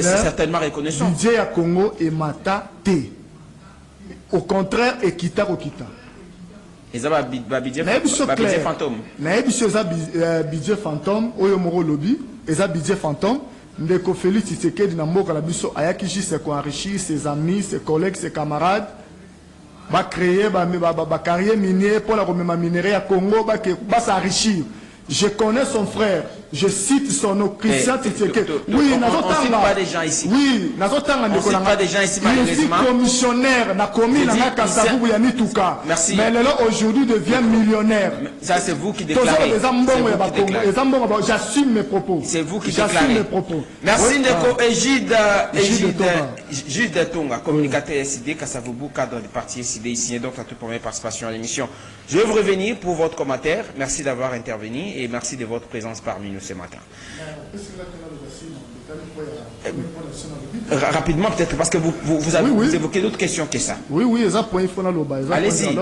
certainement reconnaissant. Budget à Congo et Mata T. Au contraire, et Kita Okita. Budget fantôme. Budget fantôme, Oyomoro Lobby, et ça budget fantôme. Ndeko Félix Tshisekedi na mboka la biso ayaki juste ko enrichir ses amis, ses collègues, ses camarades. Va créer ba carrière minière pour la remema minerai à Congo va s'enrichir. Je connais son frère, je cite son nom, Christian Tshisekedi. Oui, on ne cite pas des gens ici. Oui, on ne cite pas des gens ici malheureusement. Il est commissionnaire, na commis na Kasavu ya Nituka. Merci. Mais là aujourd'hui devient millionnaire. Ça c'est vous qui déclarez. J'assume mes propos. C'est vous qui déclarez. Mes propos. Merci Ndeko Egide Tonga, communicateur SID, Kasavubu, cadre du parti SID ici, donc à toute première participation à l'émission. Je vais vous revenir pour votre commentaire. Merci d'avoir intervenu et merci de votre présence parmi nous ce matin. Rapidement peut-être parce que vous avez vous évoqué d'autres questions que ça. Oui, allez-y.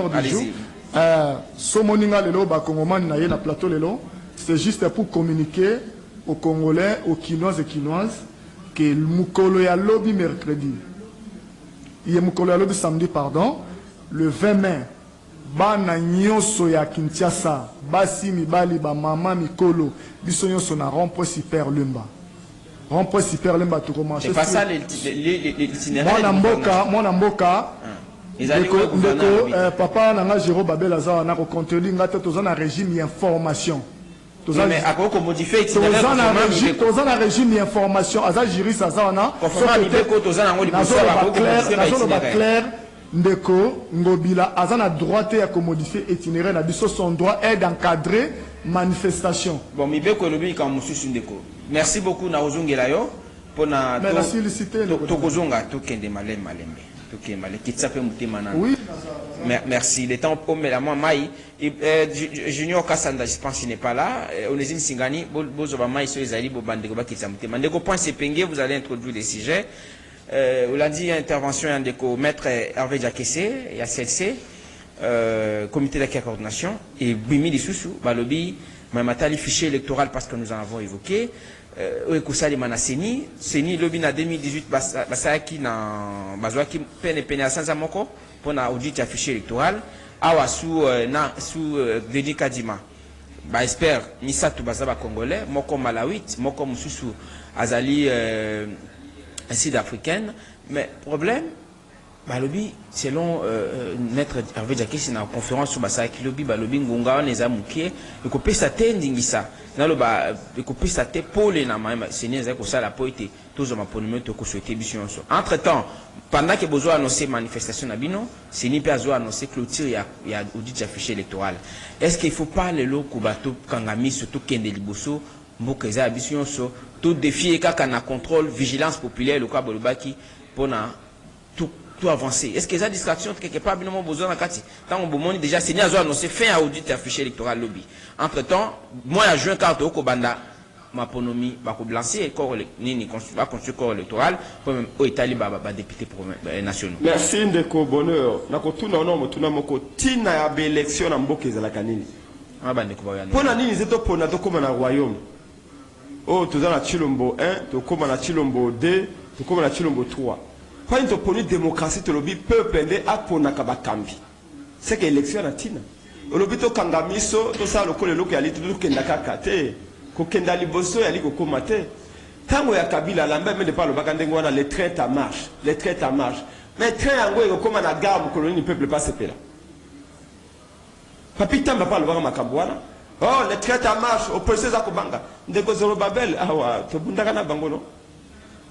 C'est juste pour communiquer aux Congolais, aux Quinoises et Quinoises que le Mukolo ya lobby mercredi. Il y a Mukolo ya lobby samedi, pardon, le 20 mai. Bana nyonso ya Kinshasa, basi mibali ba mama mikolo, biso nyonso na rond-point Super Lumba. Rond-point Super Lumba tout commence. C'est pas ça l'itinéraire. Mon amboka. Papa nanga Jérôme Babel Azar na ko contrôler ngata tozana régime information. Mais à quoi modifier l'itinéraire? Tozana régime information, Azar Jiris Azana. Conformément à l'ibeko tozana ngoli clair. Ndeko Ngobila azana droite à modifier itinéraire na biso son droit est d'encadrer manifestation. Bon mibeko lobi ka mususu Ndeko. Merci beaucoup na ozongela yo pona merci licité to kozonga to kende malembe. To kende malembe kitsape mutema nana. Oui. Merci. Le temps au la mai Junior Kassanda je pense qu'il n'est pas là. Onésime Singani bozoba mai so ezali bo bandeko ba kitsa mutema. Ndeko point sepenge vous allez introduire les sujets. On l'a dit, intervention de maître Hervé Diakessé, il y a CLC, comité d'accueil coordination, et Bimi Dissoussou, Balobi, Mamatali, fichier électoral parce que nous en avons évoqué, Oekoussali Manaseni, Seni, Lobby na 2018, Basaki na Bazouaki, Pene à Sanzamoko, pour na audit à fichier électoral, Awa sous Denis Kadima. Espère, Nissa Toubazaba Congolais, Moko Malawit, Moko Moussoussou, Azali, sud-africaine, mais problème, Balobi, selon Maître Hervé Diakessé, dans la conférence sur Basaki Lobi, Balobi, Ngonga, on les a mouqués, et qu'on peut s'atteindre ça. Dans le bas, et qu'on peut s'atteindre pour les namas, c'est né, c'est ça la poété, tous les maponomètres que souhaité mission. Entre-temps, pendant que besoin annoncer manifestation à Bino, c'est ni pas annoncer clôture, il y a audit affiché électoral. Est-ce qu'il ne faut pas les lots Kubato, Kangami, surtout Kende Liboso, Mbokeza Abision, tout défi kaka na contrôle vigilance populaire le cas bolobaki pour na tout avancer. Est-ce que ça distraction quelque part binomo besoin na kati tant on bomoni déjà c'est niazo annoncé fin à audit affiché électoral lobby. Entre-temps, moi à juin carte au banda ma ponomi ba ko blancer corps nini va construire corps électoral pour même au Italie ba député nationaux. Merci Ndeko bonheur. Na ko tuna no motuna moko tina ya ba élection na mbokeza la kanini. Ah ba ndeko ba yana. Pona nini zeto pona to comme na royaume. Oh, tu as la Chilombo 1, tu as la Chilombo 2, tu as la Chilombo 3. Quand tu as une démocratie, tu as le peuple à Ponakaba Kambi. C'est que l'élection est tina. Le but de Kangamiso, tout ça, le col de l'eau qui a été tout le Kendaka Kate, Kokenda Liboso, il y a l'Iko Komate. Tango ya Kabila lamba mais de pas le bakandeng wana les trains à marche, les trains à marche. Mais train yango eko comme na gare mu colonie peuple pas sepela. Papi tamba pas le baka makambwana. Oh les trains à marche au procès za kobanga. Ndeko Zorobabel awa to bundaka na bango no.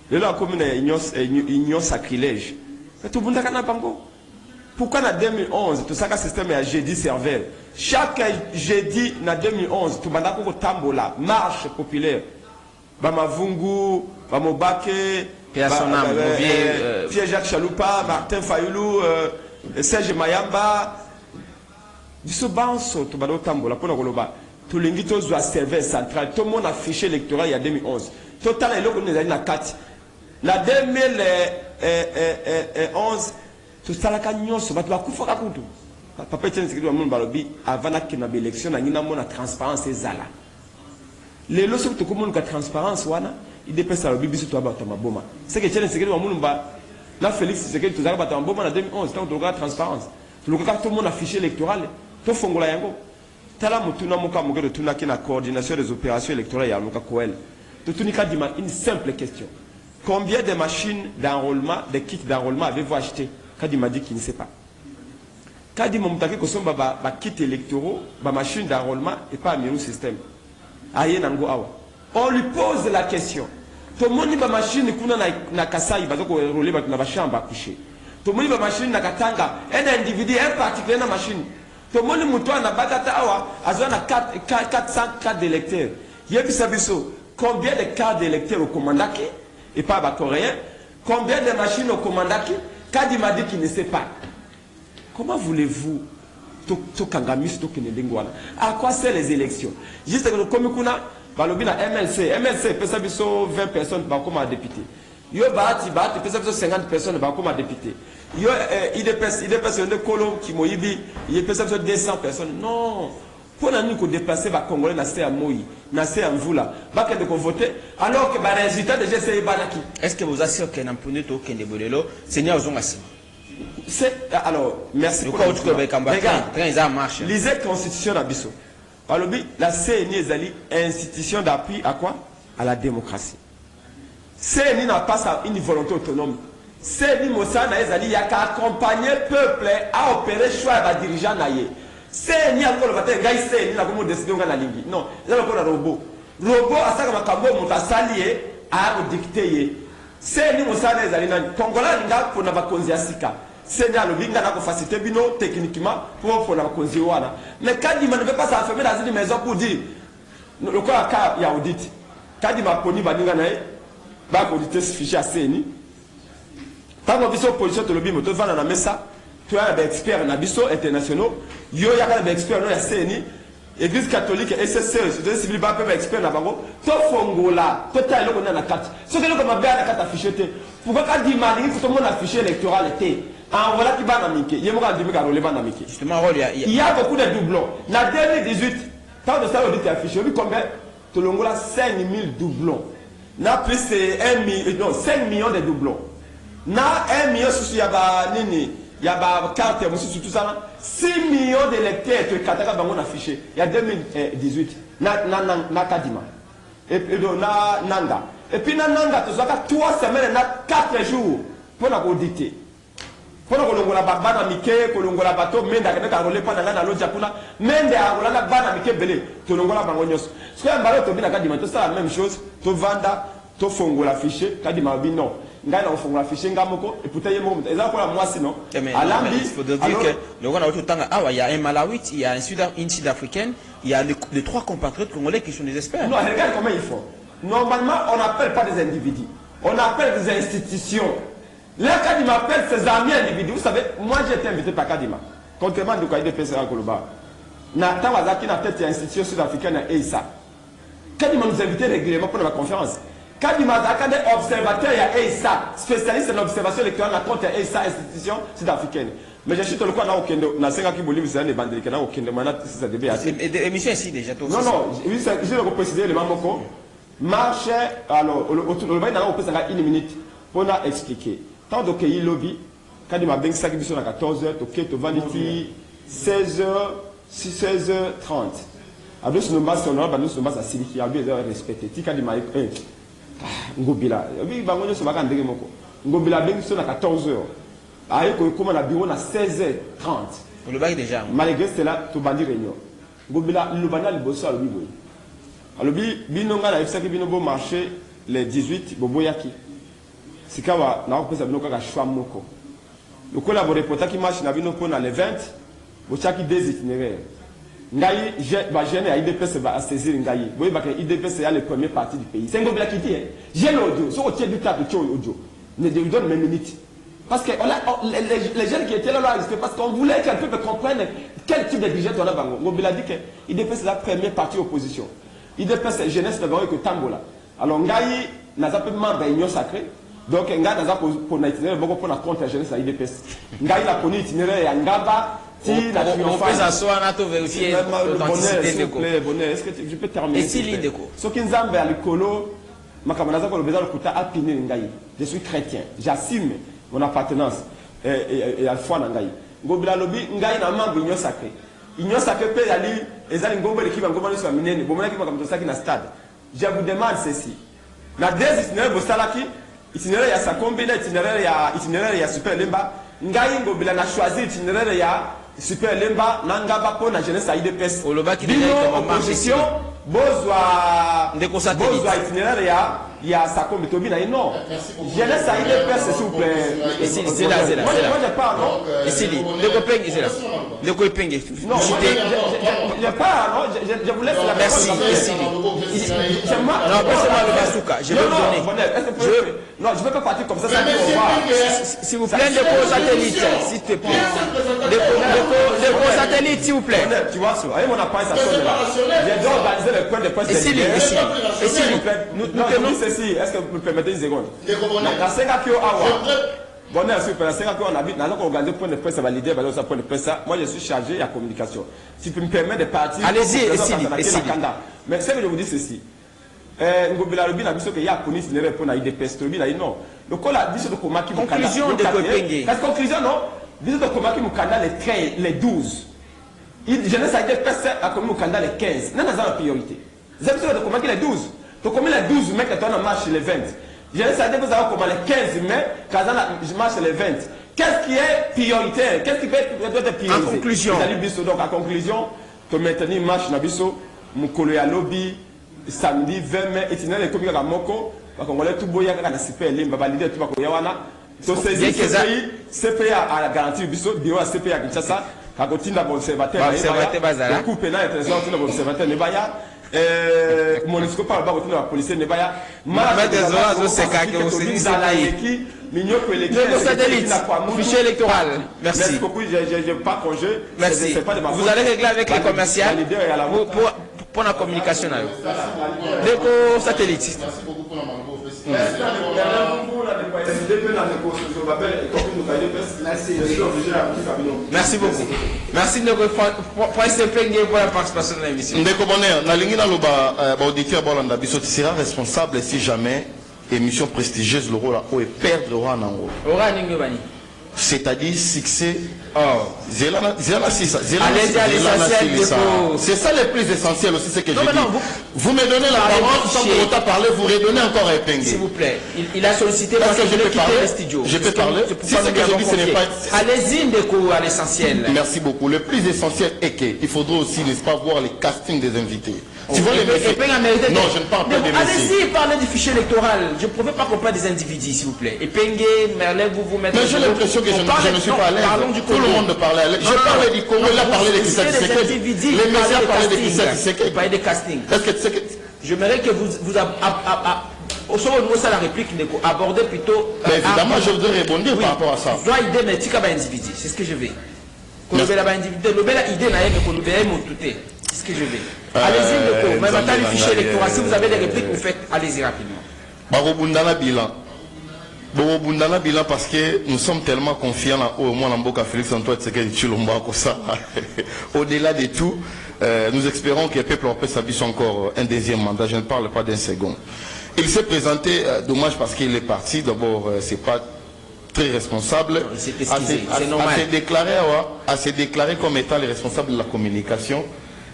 Lelo akomi na union sacrilège. Mais to bundaka na bango. Pourquoi en 2011 tout ça ka système ya jeudi serveur. Chaque jeudi na 2011 to bandako ko tambola marche populaire. Bamavungu, Bamobake, Pierre-Jacques Chaloupa, Martin Fayoulou, Serge Mayamba. Biso banso to bado tambola pona koloba. To lingito zo serveur central. Tout le monde a affiché électoral il y a 2011. Total eloko nezali na 4. Na 2011 tout ça la kanyoso bato bakufaka kutu. Papa Etienne Tshisekedi wa mun balobi avant na kina élection na ngina mona transparence ezala. Les lois sont comme la transparence, il dépasse le bibisu to abata maboma. C'est que Etienne Tshisekedi wa mulumba la Félix Tshisekedi to zaka bata maboma en 2011 tant que la transparence. Le cas tout le monde affiché électoral, to fongola yango. Tala mutuna muka mugero tuna kina coordination des opérations électorales ya muka koel. To tunika dima une simple question. Combien de machines d'enrôlement, de kits d'enrôlement avez-vous acheté? Kadima dit qu'il ne sait pas. Kadima mutaki ko somba ba kits électoraux, ba machines d'enrôlement et pas un système. On lui pose la question. Tout le monde a une machine qui na kasai bazo ko rouler na ba chambre à coucher. Tout le monde a une machine na katanga, un individu un particulier na machine. Tout le monde muto na bakata awa azona 400 cartes d'électeurs. Yebisa biso combien de cartes d'électeurs au commandaki et pas ba coréen, combien de machines au commandaki? Kadima dit qu'il ne sait pas. Comment voulez-vous à quoi servent les élections? Juste que comme kuna balobi na MLC pesa biso 20 personnes ba comme député. Yo baati pesa biso 50 personnes ba comme député. Yo IDPS de Kolo qui moyibi, il pesa biso 200 personnes. Non. Pour nous ko déplacer ba congolais na à Moyi, na à Mvula, ba que de voter alors que ba résultat de GCI banaki. Est-ce que vous assurez que n'a puni to kende bolelo, Seigneur Zongasi? Alors, merci pour lisez la constitution d'Abisso. La CNI est institution d'appui à quoi? À la démocratie. CNI n'a pas une volonté autonome. CNI Mossana Ezali a qu'à accompagner le peuple à opérer choix à dirigeant naïe. CNI a encore le matin, CNI n'a pas décidé de la ligne. Non, il y a encore un robot. Robot a ça comme un cambo monta salier à dicter. CNI Mossana Ezali n'a Congolais n'a pour n'avoir konziasika. Seigneur le binga na ko faciliter bino techniquement pour la konziwana. Mais quand il ne veut pas s'enfermer dans une maison pour dire le cas il y a audit. Quand il m'a poni baninga na ba auditer ce fichier à CNI. Tant que biso opposition to le bimo to vana na mesa, tu as des experts na biso internationaux, yo ya ka des experts no ya CNI. Église catholique et SSC, société civile ba pe expert na bango, to fongola, to ta eloko na carte. Ce que le comme ba na carte affichée. Pourquoi quand dit mali, il faut tout le monde afficher électoral était. En voilà qui va n'amiquer. Il y a justement, il y a beaucoup de doublons. En 2018, tant de ça, on dit affiché. Oui, combien? Tout le monde a 5000 doublons. Na plus c'est 5 millions de doublons. Na 1 million, il y a carte, tout ça. 6 millions d'électeurs que Kataka Bangon affiché. Il y a 2018. Na Kadima. Et puis, na Nanga. Et puis, na Nanga, tu as 3 semaines, na 4 jours pour la auditer. Pour la bana mike, kolongola bateau, mende a rolé pendant la loja kuna, mende a rolé la bana mike belé, kolongola bangonyos. Ce que un ballon to bina kadima, c'est la même chose, to vanda, to fongola fichier, kadima bino, ngana on fongola fichier ngamoko, et peut-être yemo, et là pour la moi sinon. Il faut dire que le Rwanda tout temps, ah il y a un Malawite, il y a une Sud-Africaine, il y a les 3 compatriotes congolais qui sont des experts. Non, regarde comment ils font. Normalement, on n'appelle pas des individus, on appelle des institutions. Là, Kadima appelle ses amis individus. Vous savez, moi j'ai été invité par Kadima. Contrairement à Doukaïde PCA Koloba. Nathan Wazaki n'a peut-être institution sud-africaine à EISA. Kadima nous invitait régulièrement pour la conférence. Kadima a des observateurs à EISA, spécialiste en observation électorale contre EISA, institution sud-africaine. Mais je suis tout le coup dans Okendo, dans 5 ans qui bolivent, c'est un des bandits qui ont Okendo, maintenant c'est des BAC. L'émission ici déjà. Non, je vais préciser le Mamoko. Marche, alors, le bail n'a pas une minute pour expliquer. Tant que il lobby, quand il m'a bien ça qui est à 14h, ok, tu vas dire 16h30. Après, nous sommes à Sili qui a bien respecté. Quand il m'a Ngobila oui bango nyoso baka ndenge moko Ngobila bengi so na 14h aye ko koma na bureau na 16h30 le bac déjà malgré cela to bandi réunion Ngobila le banda liboso alobi boy alobi bino nga na efsaki bino bo marché les 18 boboyaki sikawa na ko pesa bino kaka choix moko le collaborateur qui marche na bino pona les 20 bo chaki des itinéraires ngai ba jeune à IDPS va saisir ngai boy ba que IDPS est le premier parti du pays c'est Ngobila qui dit j'ai l'audio sur le du table tu audio ne donne même minute parce que les jeunes qui étaient là c'était parce qu'on voulait qu'un peu comprendre quel type de dirigeant on a bango Ngobila dit que IDPS est la première partie opposition IDPS jeunesse de bango que Tambola alors ngai n'a pas membre union sacrée donc ngai n'a pas pour itinéraire beaucoup pour la contre jeunesse à IDPS ngai la pour itinéraire à Ngaba. On peut s'asseoir, on a vérifier l'authenticité de quoi. Est-ce que je peux terminer? Et si l'île de quoi? Ce qui nous a à l'écolo, je suis chrétien, j'assume mon appartenance et à la foi Nangaï. Ngobila lobi Ngaï na membre union sacrée. Union sacrée peut aller et ça ngobele qui va ngobele sur minene, bomona qui va comme ça qui na stade. Je vous demande ceci. Na deux itinéraires bosalaki, itinéraire ya Sakombe, itinéraire ya Super Lemba. Ngaï ngobila na choisi itinéraire ya Super Lemba nangaba po na jeunesse à IDPS. Oloba qui déjà comme opposition bozwa itinéraire ya Sakombe tobi na non. Jeunesse à IDPS s'il vous plaît. Ici c'est là. Moi je parle non. Ici le copain c'est là. Le copain. Non, je parle non, je vous laisse la merci ici. C'est moi. Non, passez-moi le bazooka, je vais vous donner. Non, je ne veux pas partir comme ça. S'il vous plaît, dépôt satellite, s'il te plaît. Dépôt satellite, s'il vous plaît. Tu vois, mon appareil, ça sonne là. J'ai dû organiser le point de presse. Et s'il vous plaît, nous tenons ceci. Est-ce que vous me permettez une seconde? La 5 bonheur, super. C'est qu'on habite, nous avons organisé le point de presse, ça va l'idée, ça point de presse. Moi, je suis chargé de la communication. Si tu me permets de partir. Allez-y, mais c'est que je vous dis ceci. Ngobila Lobi n'a vu qu'il y a police ne répond à IDPS non. Le col a dit ce comment qui conclusion de Kopenge. La conclusion non. Dit ce comment qui Mukanda les 12. Jeunesse a IDPS a commis Mukanda les 15. N'a pas de priorité. Vous avez besoin de comment qui les 12. Donc comment les 12 mecs qui marche les 20. Jeunesse a IDPS a comment les 15 mais Kazana marche les 20. Qu'est-ce qui est prioritaire? Qu'est-ce qui peut être prioritaire? En conclusion. Donc en conclusion, que maintenir marche Nabiso, Mukolo ya lobby samedi 20 mai itinéraire comme la moko ba congolais tout boya kaka super limba ba leader tout ba ko yawana to saisir CPA à la garantie biso bureau à CPA Kinshasa ka kotinda observateur ba couper na trésor tinda observateur ne baya Monisco parle ba kotinda policier ne baya ma trésor zo seka que vous dit ça là mignon que les fichier électoral merci beaucoup j'ai pas congé merci vous allez régler avec les commerciaux pour la communication. Déco satellite. Merci beaucoup. Merci de pour la participation de l'émission. Ndeko Bonheur, na lingi na loba auditeur bolanda biso sera responsable si jamais émission prestigieuse le rôle ou perdre roi nango. Ora ningo bani. C'est-à-dire succès. C'est ça le plus essentiel aussi, c'est que je dis. Vous me donnez la parole, sans pour autant parler, vous redonnez encore un ping. S'il vous plaît, il a sollicité parce que je peux parler. Je peux parler. Si ce que je dis, ce n'est pas. Allez-y, Ndeko, à l'essentiel. Merci beaucoup. Le plus essentiel est qu'il faudrait aussi, n'est-ce pas, voir les castings des invités. Tu vois les messieurs. Non, je ne parle pas des messieurs. Allez-y, parlez du fichier électoral. Je ne pouvais pas comprendre des individus, s'il vous plaît. Et Pengue, Merlin, vous mettez. Mais j'ai l'impression que je ne suis pas à l'aise. Tout le monde parle à l'aise. Je parlais du Congo, il a parlé de Kissa Tshisekedi. Les médias parlaient de Kissa Tshisekedi. Pas de casting. Est-ce que Tshisekedi. J'aimerais que vous au second mot, ça la réplique, aborder plutôt. Mais évidemment, je voudrais répondre par rapport à ça. Je dois aider mes tika individu. C'est ce que je vais. C'est ce que je vais. Allez-y, mais maintenant le fichier électoral, si vous avez des répliques, vous faites, allez-y rapidement. Barobundana bilan. Barobundana bilan parce que nous sommes tellement confiants au moins en Boka Félix Antoine Tshisekedi Tshilombo Kosa. Au-delà de tout, nous espérons que le peuple en paix encore un deuxième mandat. Je ne parle pas d'un second. Il s'est présenté, dommage parce qu'il est parti. D'abord, c'est pas très responsable. À se déclarer comme étant le responsable de la communication.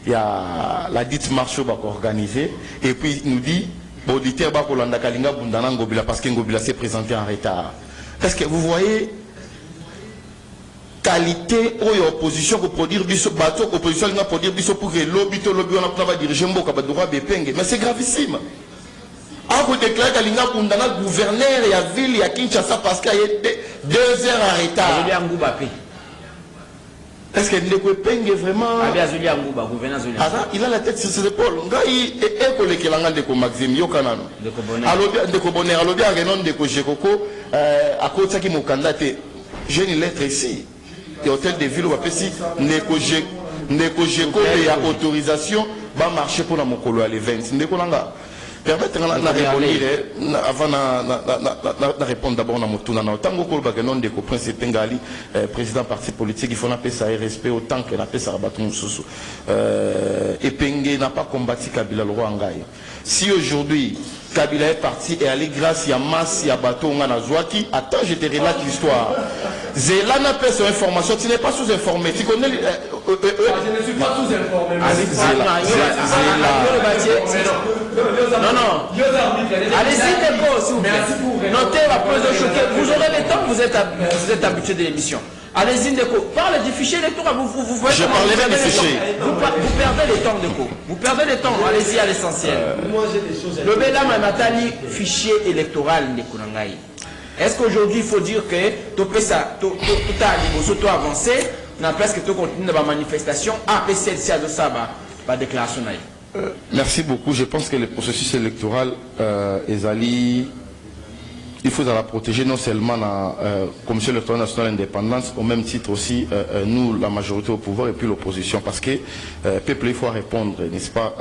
Il y a la dite marche organisée et puis il nous dit auditeur Bakolanda Kalinga Bundana Ngobila parce que Ngobila s'est présenté en retard. Est-ce que vous voyez qualité ou opposition pour produire biso bateau opposition n'a produire biso pour que lobby on a pas diriger Mboka Badura Bepenge mais c'est gravissime. A vous déclarer Kalinga Bundana gouverneur et à ville et à Kinshasa parce qu'il y a 2 heures en retard. Est-ce qu'il ne peut pas vraiment... Il a la tête sur ses épaules. Il est collègue de Maxime Yokanano. De Bonner, à Renon de Kojekoko, à Kotaki Mokandate. J'ai une lettre ici. L'hôtel de ville où Apesi, Nekojeko, il y a autorisation, va marcher pour la Mokolo à l'event. Permettez-moi de répondre avant de répondre d'abord à mon tour. Tango Kolbaganon de Prince Pengali, président parti politique, il faut appeler ça respect autant que l'appel ça rabattre Moussoussou. Et Penge n'a pas combattu Kabila le roi Angaï. Si aujourd'hui Kabila est parti et allé grâce à Mas, à Bateau, on a Zouaki, attends, je te relate l'histoire. Zélana peut son information, tu n'es pas sous-informé. Tu connais. Je ne suis pas sous-informé. Non. Allez-y, Déco, s'il vous plaît. Notez la pause de choquer. Vous aurez le temps, vous êtes habitué de l'émission. Allez-y, Déco. Parlez du fichier électoral. Je parlerai du fichier. Vous perdez le temps, Déco. Vous perdez le temps. Allez-y à l'essentiel. Le Bélam Matali, fichier électoral de Kunangaï. Est-ce qu'aujourd'hui, il faut dire que tout a avancé, n'a presque tout continue de la manifestation, APC, de ça, la déclaration. Merci beaucoup. Je pense que le processus électoral est allé. Il faut la protéger non seulement la Commission électorale nationale indépendante, au même titre aussi nous, la majorité au pouvoir et puis l'opposition. Parce que le peuple, il faut répondre, n'est-ce pas,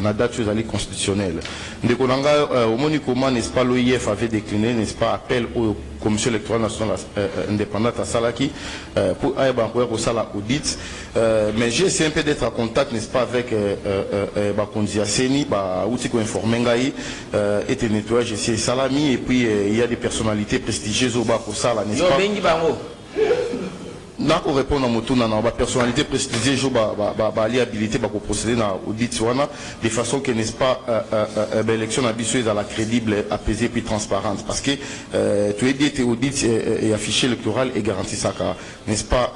la date constitutionnelle. Au Monicoman, n'est-ce pas, l'OIF avait décliné, n'est-ce pas, appel aux Commission électorale nationale indépendante à Salaki pour avoir au Sala audit. Mais j'ai essayé un peu d'être en contact, n'est-ce pas, avec Bakonzi Aseni, Outiko Informengaï, et nettoyage ici Salami, et puis il y a des personnalités prestigieuses au Bakosala, n'est-ce pas? N'a pas répondre à mon tour, la personnalité prestigieux, je habilité pour procéder à l'audit de façon que, n'est-ce pas, l'élection habituée à la crédible, apaisée puis transparente. Parce que tu es dit que l'audit et affiché électoral et garanti ça, n'est-ce pas,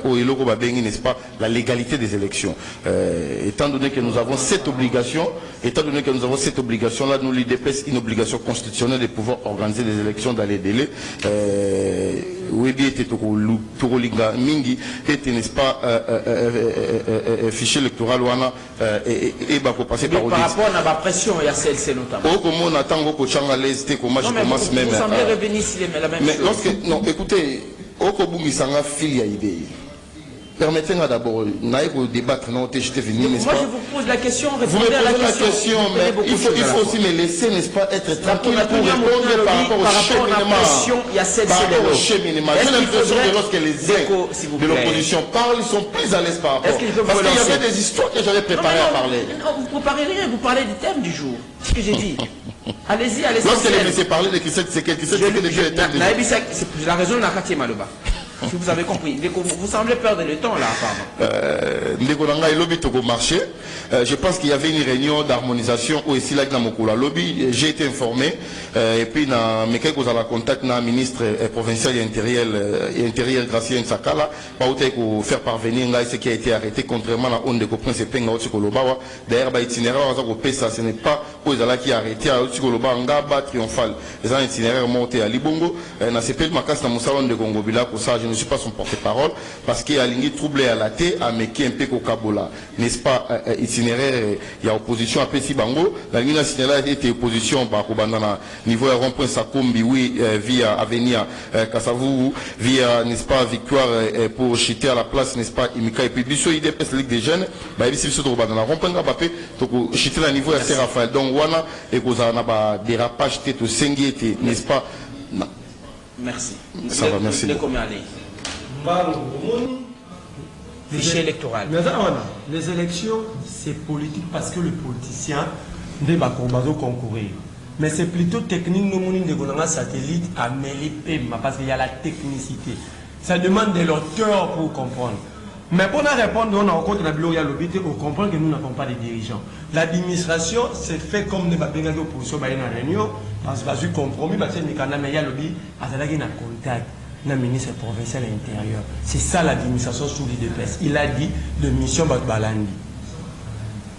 n'est-ce pas, la légalité des élections. Étant donné que nous avons cette obligation, là, nous l'IDPS, une obligation constitutionnelle de pouvoir organiser des élections dans les délais. Turolinga Mingi était, n'est-ce pas, fichier électoral et passer par par rapport à la pression, il y a celle-ci notamment. On attend que je commence même. Vous semblez revenir si la même mais chose. lorsque, non, écoutez, Okobumi Sanga filia idée. Permettez-moi d'abord, débattre, non, j'étais venu, n'est-ce pas? Moi, je vous pose la question, vous me posez la question, mais il faut aussi me laisser, n'est-ce pas, être tranquille pour répondre par rapport au cheminement. J'ai l'impression que lorsque les aides de l'opposition parlent, ils sont plus à l'aise par rapport. Parce qu'il y avait des histoires que j'avais préparées à parler. Non, vous ne préparez rien, vous parlez du thème du jour. C'est ce que j'ai dit. Allez-y, allez-y. Lorsque les laissé parler de Christophe, c'est quel thème du jour? C'est la raison de la Katia Maloba. Si vous avez compris, vous semblez perdre le temps là, marché. Je pense qu'il y avait une réunion d'harmonisation où ici là dans mon lobby, j'ai été informé et puis dans mes quelques à contact na ministre provincial et intérieur Gracien Sakala pour faire parvenir là ce qui a été arrêté contrairement à onde de Prince Penga au Tikoloba. D'ailleurs ba itinéraire ça ce n'est pas aux là qui a arrêté à Tikoloba ngaba triomphal. Les itinéraires monté à Libongo na CPL Makas na salon de Congo Bila pour ça je ne suis pas son porte-parole parce qu'il a ligné troublé à la tête à Meki un peu au Kabola, n'est-ce pas, itinéraire, il y a opposition à Pessi Bango, la ligne itinéraire était opposition par Kobandana, niveau rond-point Sakombi, oui, via Avenir Kassavou, via, n'est-ce pas, Victoire pour chiter à la place, n'est-ce pas, Imika et puis Bissot, IDPS Ligue des Jeunes, bah, ici, c'est au Bandana, rond-point Gabapé, donc chiter à niveau assez Raphaël, donc Wana, et Kozana, dérapage, tête au Sengi, n'est-ce pas? Merci. Ça va, merci. Fichier électoral. Les élections, c'est politique parce que le politicien ne va pas concourir. Mais c'est plutôt technique, nous avons un satellite à mêler parce qu'il y a la technicité. Ça demande de l'auteur pour comprendre. Mais pour nous répondre, on a encore de la gloire à l'obité, on comprend que nous n'avons pas de dirigeants. L'administration s'est fait comme des babégas d'opposition dans la réunion, parce que j'ai compromis, parce que nous avons un contact. Le ministre provincial à l'intérieur. C'est ça l'administration sous l'IDPS. Il a dit de mission Batbalandi.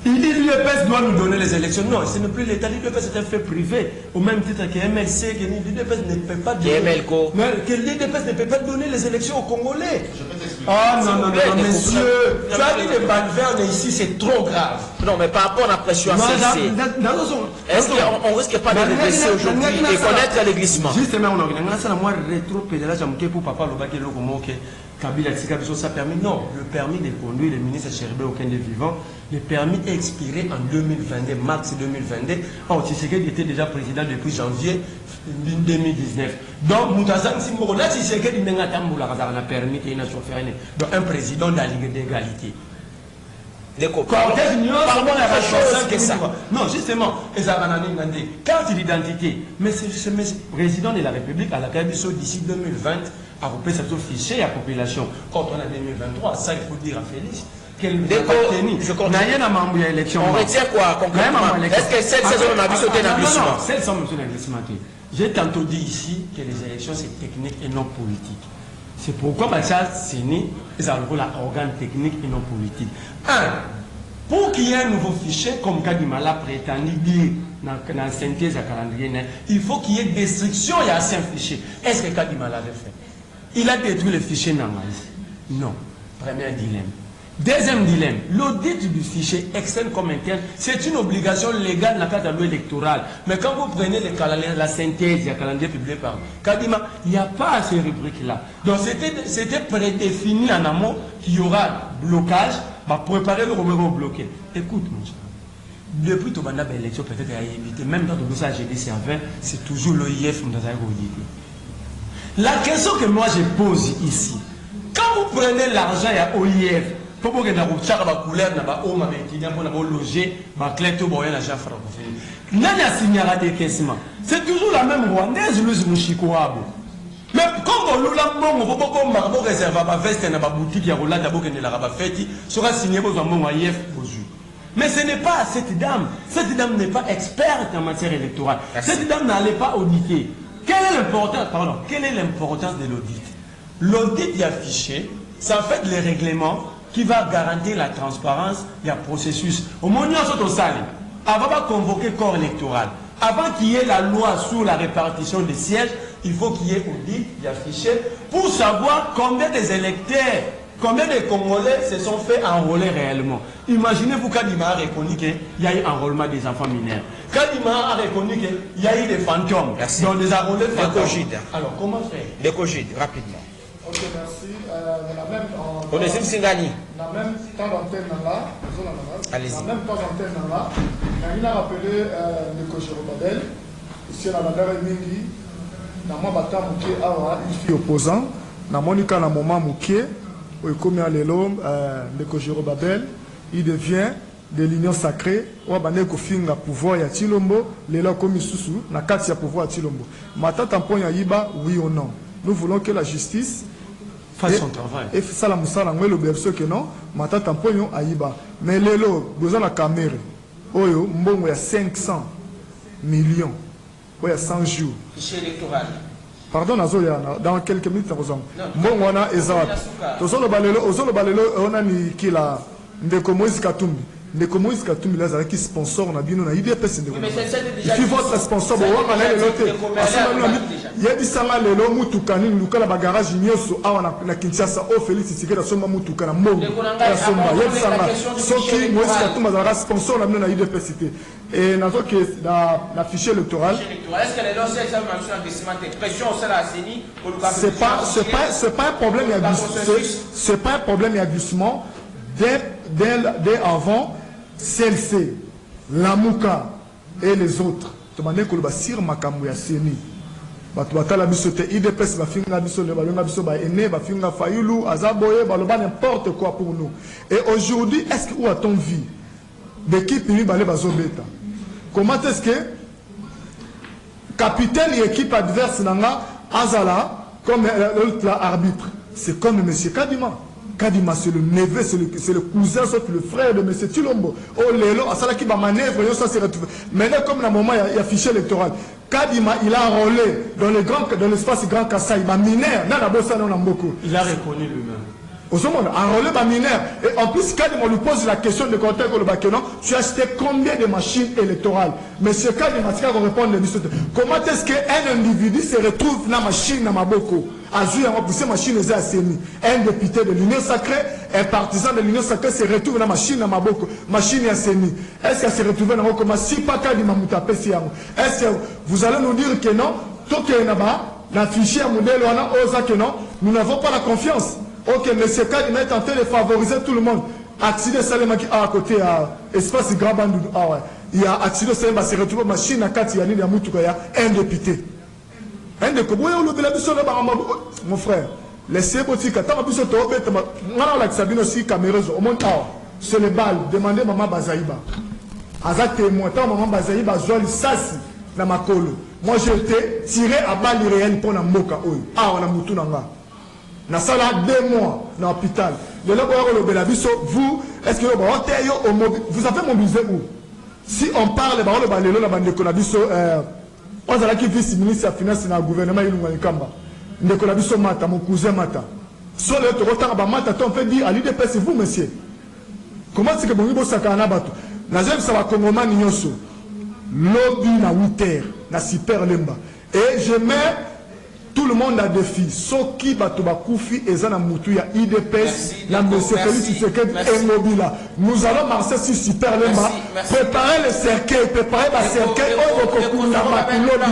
Il dit l'IDPS doit nous donner les élections. Non, ce n'est plus l'État. L'IDPS est un fait privé. Au même titre que MLC, que l'IDPS ne peut pas donner. Que l'IDPS ne peut pas donner les élections aux Congolais. Ah non, monsieur. Tu as dit les balvernes ici, c'est trop grave. Non, mais par rapport à la pression à celle-ci, est-ce qu'on ne risque pas de régresser aujourd'hui et connaître les glissements? Justement, on a organisé moi rétro-pédalage pour papa Lobaki Lokomoke, Kabila Tsikabiso, ça permet. Non, le permis de conduire, le ministre Cherbé aucun des vivants, le permis est expiré en 2022, mars 2022. Oh, Tshisekedi était déjà président depuis janvier 2019. Donc, Moutazan Simbo, là, Tshisekedi n'a pas permis qu'il y ait un président de la Ligue d'égalité. Non, justement, carte d'identité. Mais c'est le président de la République à la Kabyso d'ici 2020 a coupé cette fichier à la population. Quand on a 2023, ça il faut dire à Félix. On retient quoi concrètement? Est-ce que cette saison on a vu sauter un glissement? J'ai tantôt dit ici que les élections c'est technique et non politique. C'est pourquoi Bachar Séni est un organe technique et non politique. Pour qu'il y ait un nouveau fichier, comme Kadimala prétendait dire dans la synthèse à calendrier, il faut qu'il y ait destruction et assez un fichier. Est-ce que Kadimala l'avait fait? Il a détruit le fichier normal. Non. Premier dilemme. Deuxième dilemme, l'audit du fichier externe comme interne, c'est une obligation légale dans le cadre de la loi électorale. Mais quand vous prenez la synthèse, il y a un calendrier publié par Kadima, il n'y a pas ces rubriques-là. Donc c'était prédéfini en amont qu'il y aura blocage, va préparer le numéro bloqué. Écoute, mon cher, depuis que tu as l'élection, peut-être à éviter, même dans le dossier GDC en 20, c'est toujours l'OIF qui nous a audité. La question que moi je pose ici, quand vous prenez l'argent à OIF, pour que vous ayez la couleur, vous avez logé, vous avez l'argent francophone. Vous avez signé des caissements. C'est toujours la même rwandaise, Louis Mouchikoabo. Mais quand vous avez réservé à veste dans la boutique, il y a la fête, sera signé pour un IF. Mais ce n'est pas cette dame. Cette dame n'est pas experte en matière électorale. Cette dame n'allait pas auditer. Quelle est l'importance de l'audit? L'audit est affiché, ça fait les règlements qui va garantir la transparence et le processus. Au moment où on s'allie, avant de convoquer le corps électoral, avant qu'il y ait la loi sur la répartition des sièges, il faut qu'il y ait audit, affiché, pour savoir combien des électeurs, combien de Congolais se sont fait enrôler réellement. Imaginez-vous Kadima a reconnu qu'il y a eu enrôlement des enfants mineurs. Kadima a reconnu qu'il y a eu des fantômes. Merci. Donc des enrôlés fantômes. Alors comment faire? Décogide, rapidement. Ok, merci. On est Singani. Dans le même temps d'antenne là, allez-y. Dans le même temps d'antenne là, il a rappelé le coach Robadel, ici à la Gare Mingi, dans mon bâtard Mouké, une fille opposant, dans mon cas, dans mon moment Mouké, comme le coach Robadel, il devient de l'union sacrée, on va finir pouvoir ya Chilombo, les là comme Isusu, na kati ya pouvoir Chilombo. Mata tampon ya Yiba, oui ou non. Nous voulons que la justice fasse son travail. Et ça la moussa l'anglais le berceau que non, mata tampon à Yiba. Mais les lots, besoin la caméra. Oyo, mbongo ya 500 millions. Oya 100 jours. Fichier électoral. Pardon, dans quelques minutes, nous avons. Mbongo wana ezawat. Tozolo balelo, on a ni kila ndeko Moïse Katumbi. Ndeko Moïse Katumbi là qui sponsor na bino na IDPS ndeko. Il faut votre sponsor bo wana le loté. Il y a dit ça là le lo mutukani lukala ba garage nyoso awa na Kinshasa o Félix Tshisekedi soma mutukana mbongo. Ya somba ya sanga. Soki Moïse Katumbi za sponsor na bino na IDPS. Et nazo que la fichier électoral. Est-ce que les dossiers ça mention agressement de pression au la CENI pour le c'est pas un problème c'est pas un problème d'aglissement dès avant CLC, Lamouka et les autres. Tu m'as dit que le basir makamou ya CENI. Batala bisote IDPS va finir biso le balonga biso ba ene va finir Fayulu Azaboye baloba n'importe quoi pour nous. Et aujourd'hui, est-ce que où a-t-on vu d'équipe ni balé bazobeta? Comment est-ce que capitaine et équipe adverse nanga Azala comme l'arbitre? C'est comme M. Kadima. Kadima, c'est le neveu, c'est le cousin, c'est le frère de M. Tilombo. Oh, Lélo, ça qui va manœuvre, ça s'est retrouvé. Maintenant, comme dans le moment, il y a fichier électoral. Kadima, il a enrôlé dans l'espace Grand Kassai, il va mineur, dans la bossa, non, beaucoup. Il a reconnu lui-même. Au second, enrôlé par mineur. Et en plus, Kadima lui pose la question de contexte au Bakénon, tu as acheté combien de machines électorales? Monsieur Kadima, tu vas répondre à comment est-ce qu'un individu se retrouve dans la machine dans Maboko? Azur, on va pousser machine aux Asseni. Un député de l'Union Sacrée, un partisan de l'Union Sacrée se retrouve dans la machine dans Maboko. Machine Asseni. Est-ce qu'elle se retrouve dans Maboko? Si pas Kadima Moutapé, est-ce que vous allez nous dire que non? Tant qu'il y a un fichier modèle, on a osé que non, nous n'avons pas la confiance. Ok, M. Kadima est en train de favoriser tout le monde. Accident Salema qui à côté à espace Grand Bandou. Ah ouais. Il y a accident Salema se retrouve machine à Kati Yanni à Moutoukaya, un député. Un de Kobo, mon frère. Laissez votre carte. Tant que tu as la Sabine aussi caméreuse au monde. C'est le bal. Demandez maman Bazaïba. Aza témoin. Tant maman Bazaïba Jolie Sassi dans ma colo. Moi j'ai été tiré à balle réelle pour la Moka. Ah, on a moutou nanga. Na sala 2 mois dans l'hôpital. Le vous, est-ce que vous avez mobilisé où? Si on parle on a qui vice-ministre de finance dans le gouvernement de Kamba. Ndekolabiso Mata, mon cousin Mata. Sur le retard, on peut dire à l'IDP, c'est vous, monsieur. Comment est-ce que vous avez dit que Nazem ça va Congoma Nyoso. Lobby na 8h, na super lemba. Et je mets tout le monde à défi. Soki Batoba Koufi et Zana Moutouya IDPS, la monsieur Félix Tshisekedi et Mobila. Nous allons marcher sur super lemba, préparer le cercueil, préparer le cercueil, Okokunda Matulobi.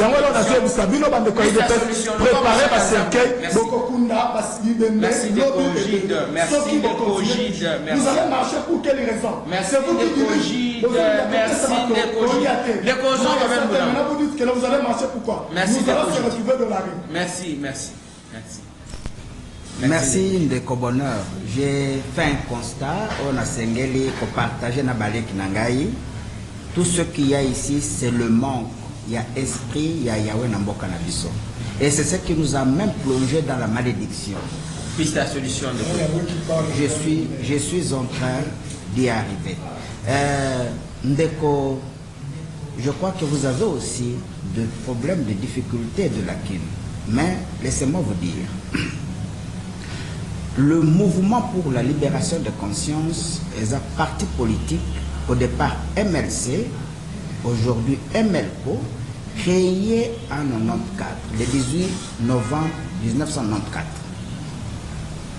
Yango on a fait du Sabino Bande ko IDPS, préparer le cercueil, Okokunda Basidende, merci de Cogide, merci de Cogide, merci. Vous allez marcher pour quelle raison? Merci de Cogide, merci de Cogide. Les causes quand même là. Vous dites que vous allez marcher pourquoi? Merci nous allons se retrouver de la rue. Merci, merci, merci. Merci Ndeko Bonheur. J'ai fait un constat, on a sengeli pour partager na balek nangai. Tout ce qu'il y a ici, c'est le manque. Il y a esprit, il y a Yahweh Namboka Nabiso. Et c'est ce qui nous a même plongé dans la malédiction. Puis la solution de je suis en train d'y arriver. Ndeko, je crois que vous avez aussi des problèmes, de difficultés de la kin. Mais laissez-moi vous dire, le mouvement pour la libération de conscience est un parti politique, au départ MLC, aujourd'hui MLCO, créé en 1994, le 18 novembre 1994.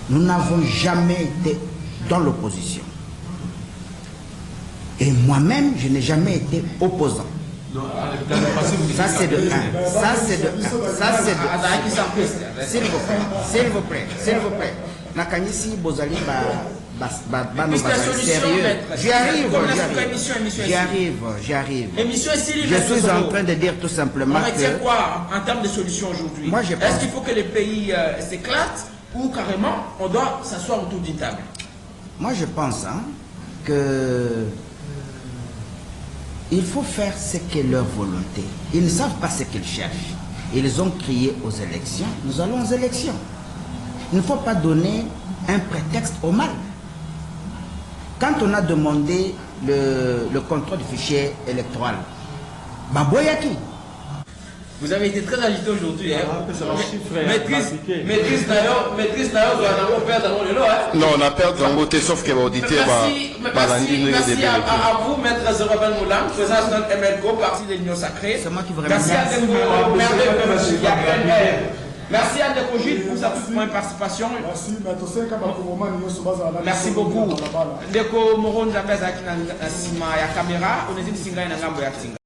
Nous n'avons jamais été dans l'opposition. Et moi-même, je n'ai jamais été opposant. Ça c'est de 1. Ça c'est de 1. Ça c'est de 1. S'il vous plaît. Nakanyisi Bozali sérieux. J'arrive. Je suis en train de dire tout simplement que... C'est quoi en termes de solution aujourd'hui? Est-ce qu'il faut que les pays s'éclatent ou carrément on doit s'asseoir autour d'une table? Moi je pense que il faut faire ce qu'est leur volonté. Ils ne savent pas ce qu'ils cherchent. Ils ont crié aux élections. Nous allons aux élections. Il ne faut pas donner un prétexte au mal. Quand on a demandé le contrôle du fichier électoral, Baboyaki. Vous avez été très agité aujourd'hui. Maîtrise d'ailleurs, on perd dans le lot. Non, on a perdu dans le sauf que l'auditeur va merci à vous, Maître Zoroban Moulam, président de notre MLCO, parti de l'Union Sacrée. C'est moi qui vous remercie. Merci à Ndeko Gilles pour sa toute participation. Merci beaucoup. Ndeko Moron Zambeza qui na sima ya caméra, on est dit singa na ngambo ya tinga.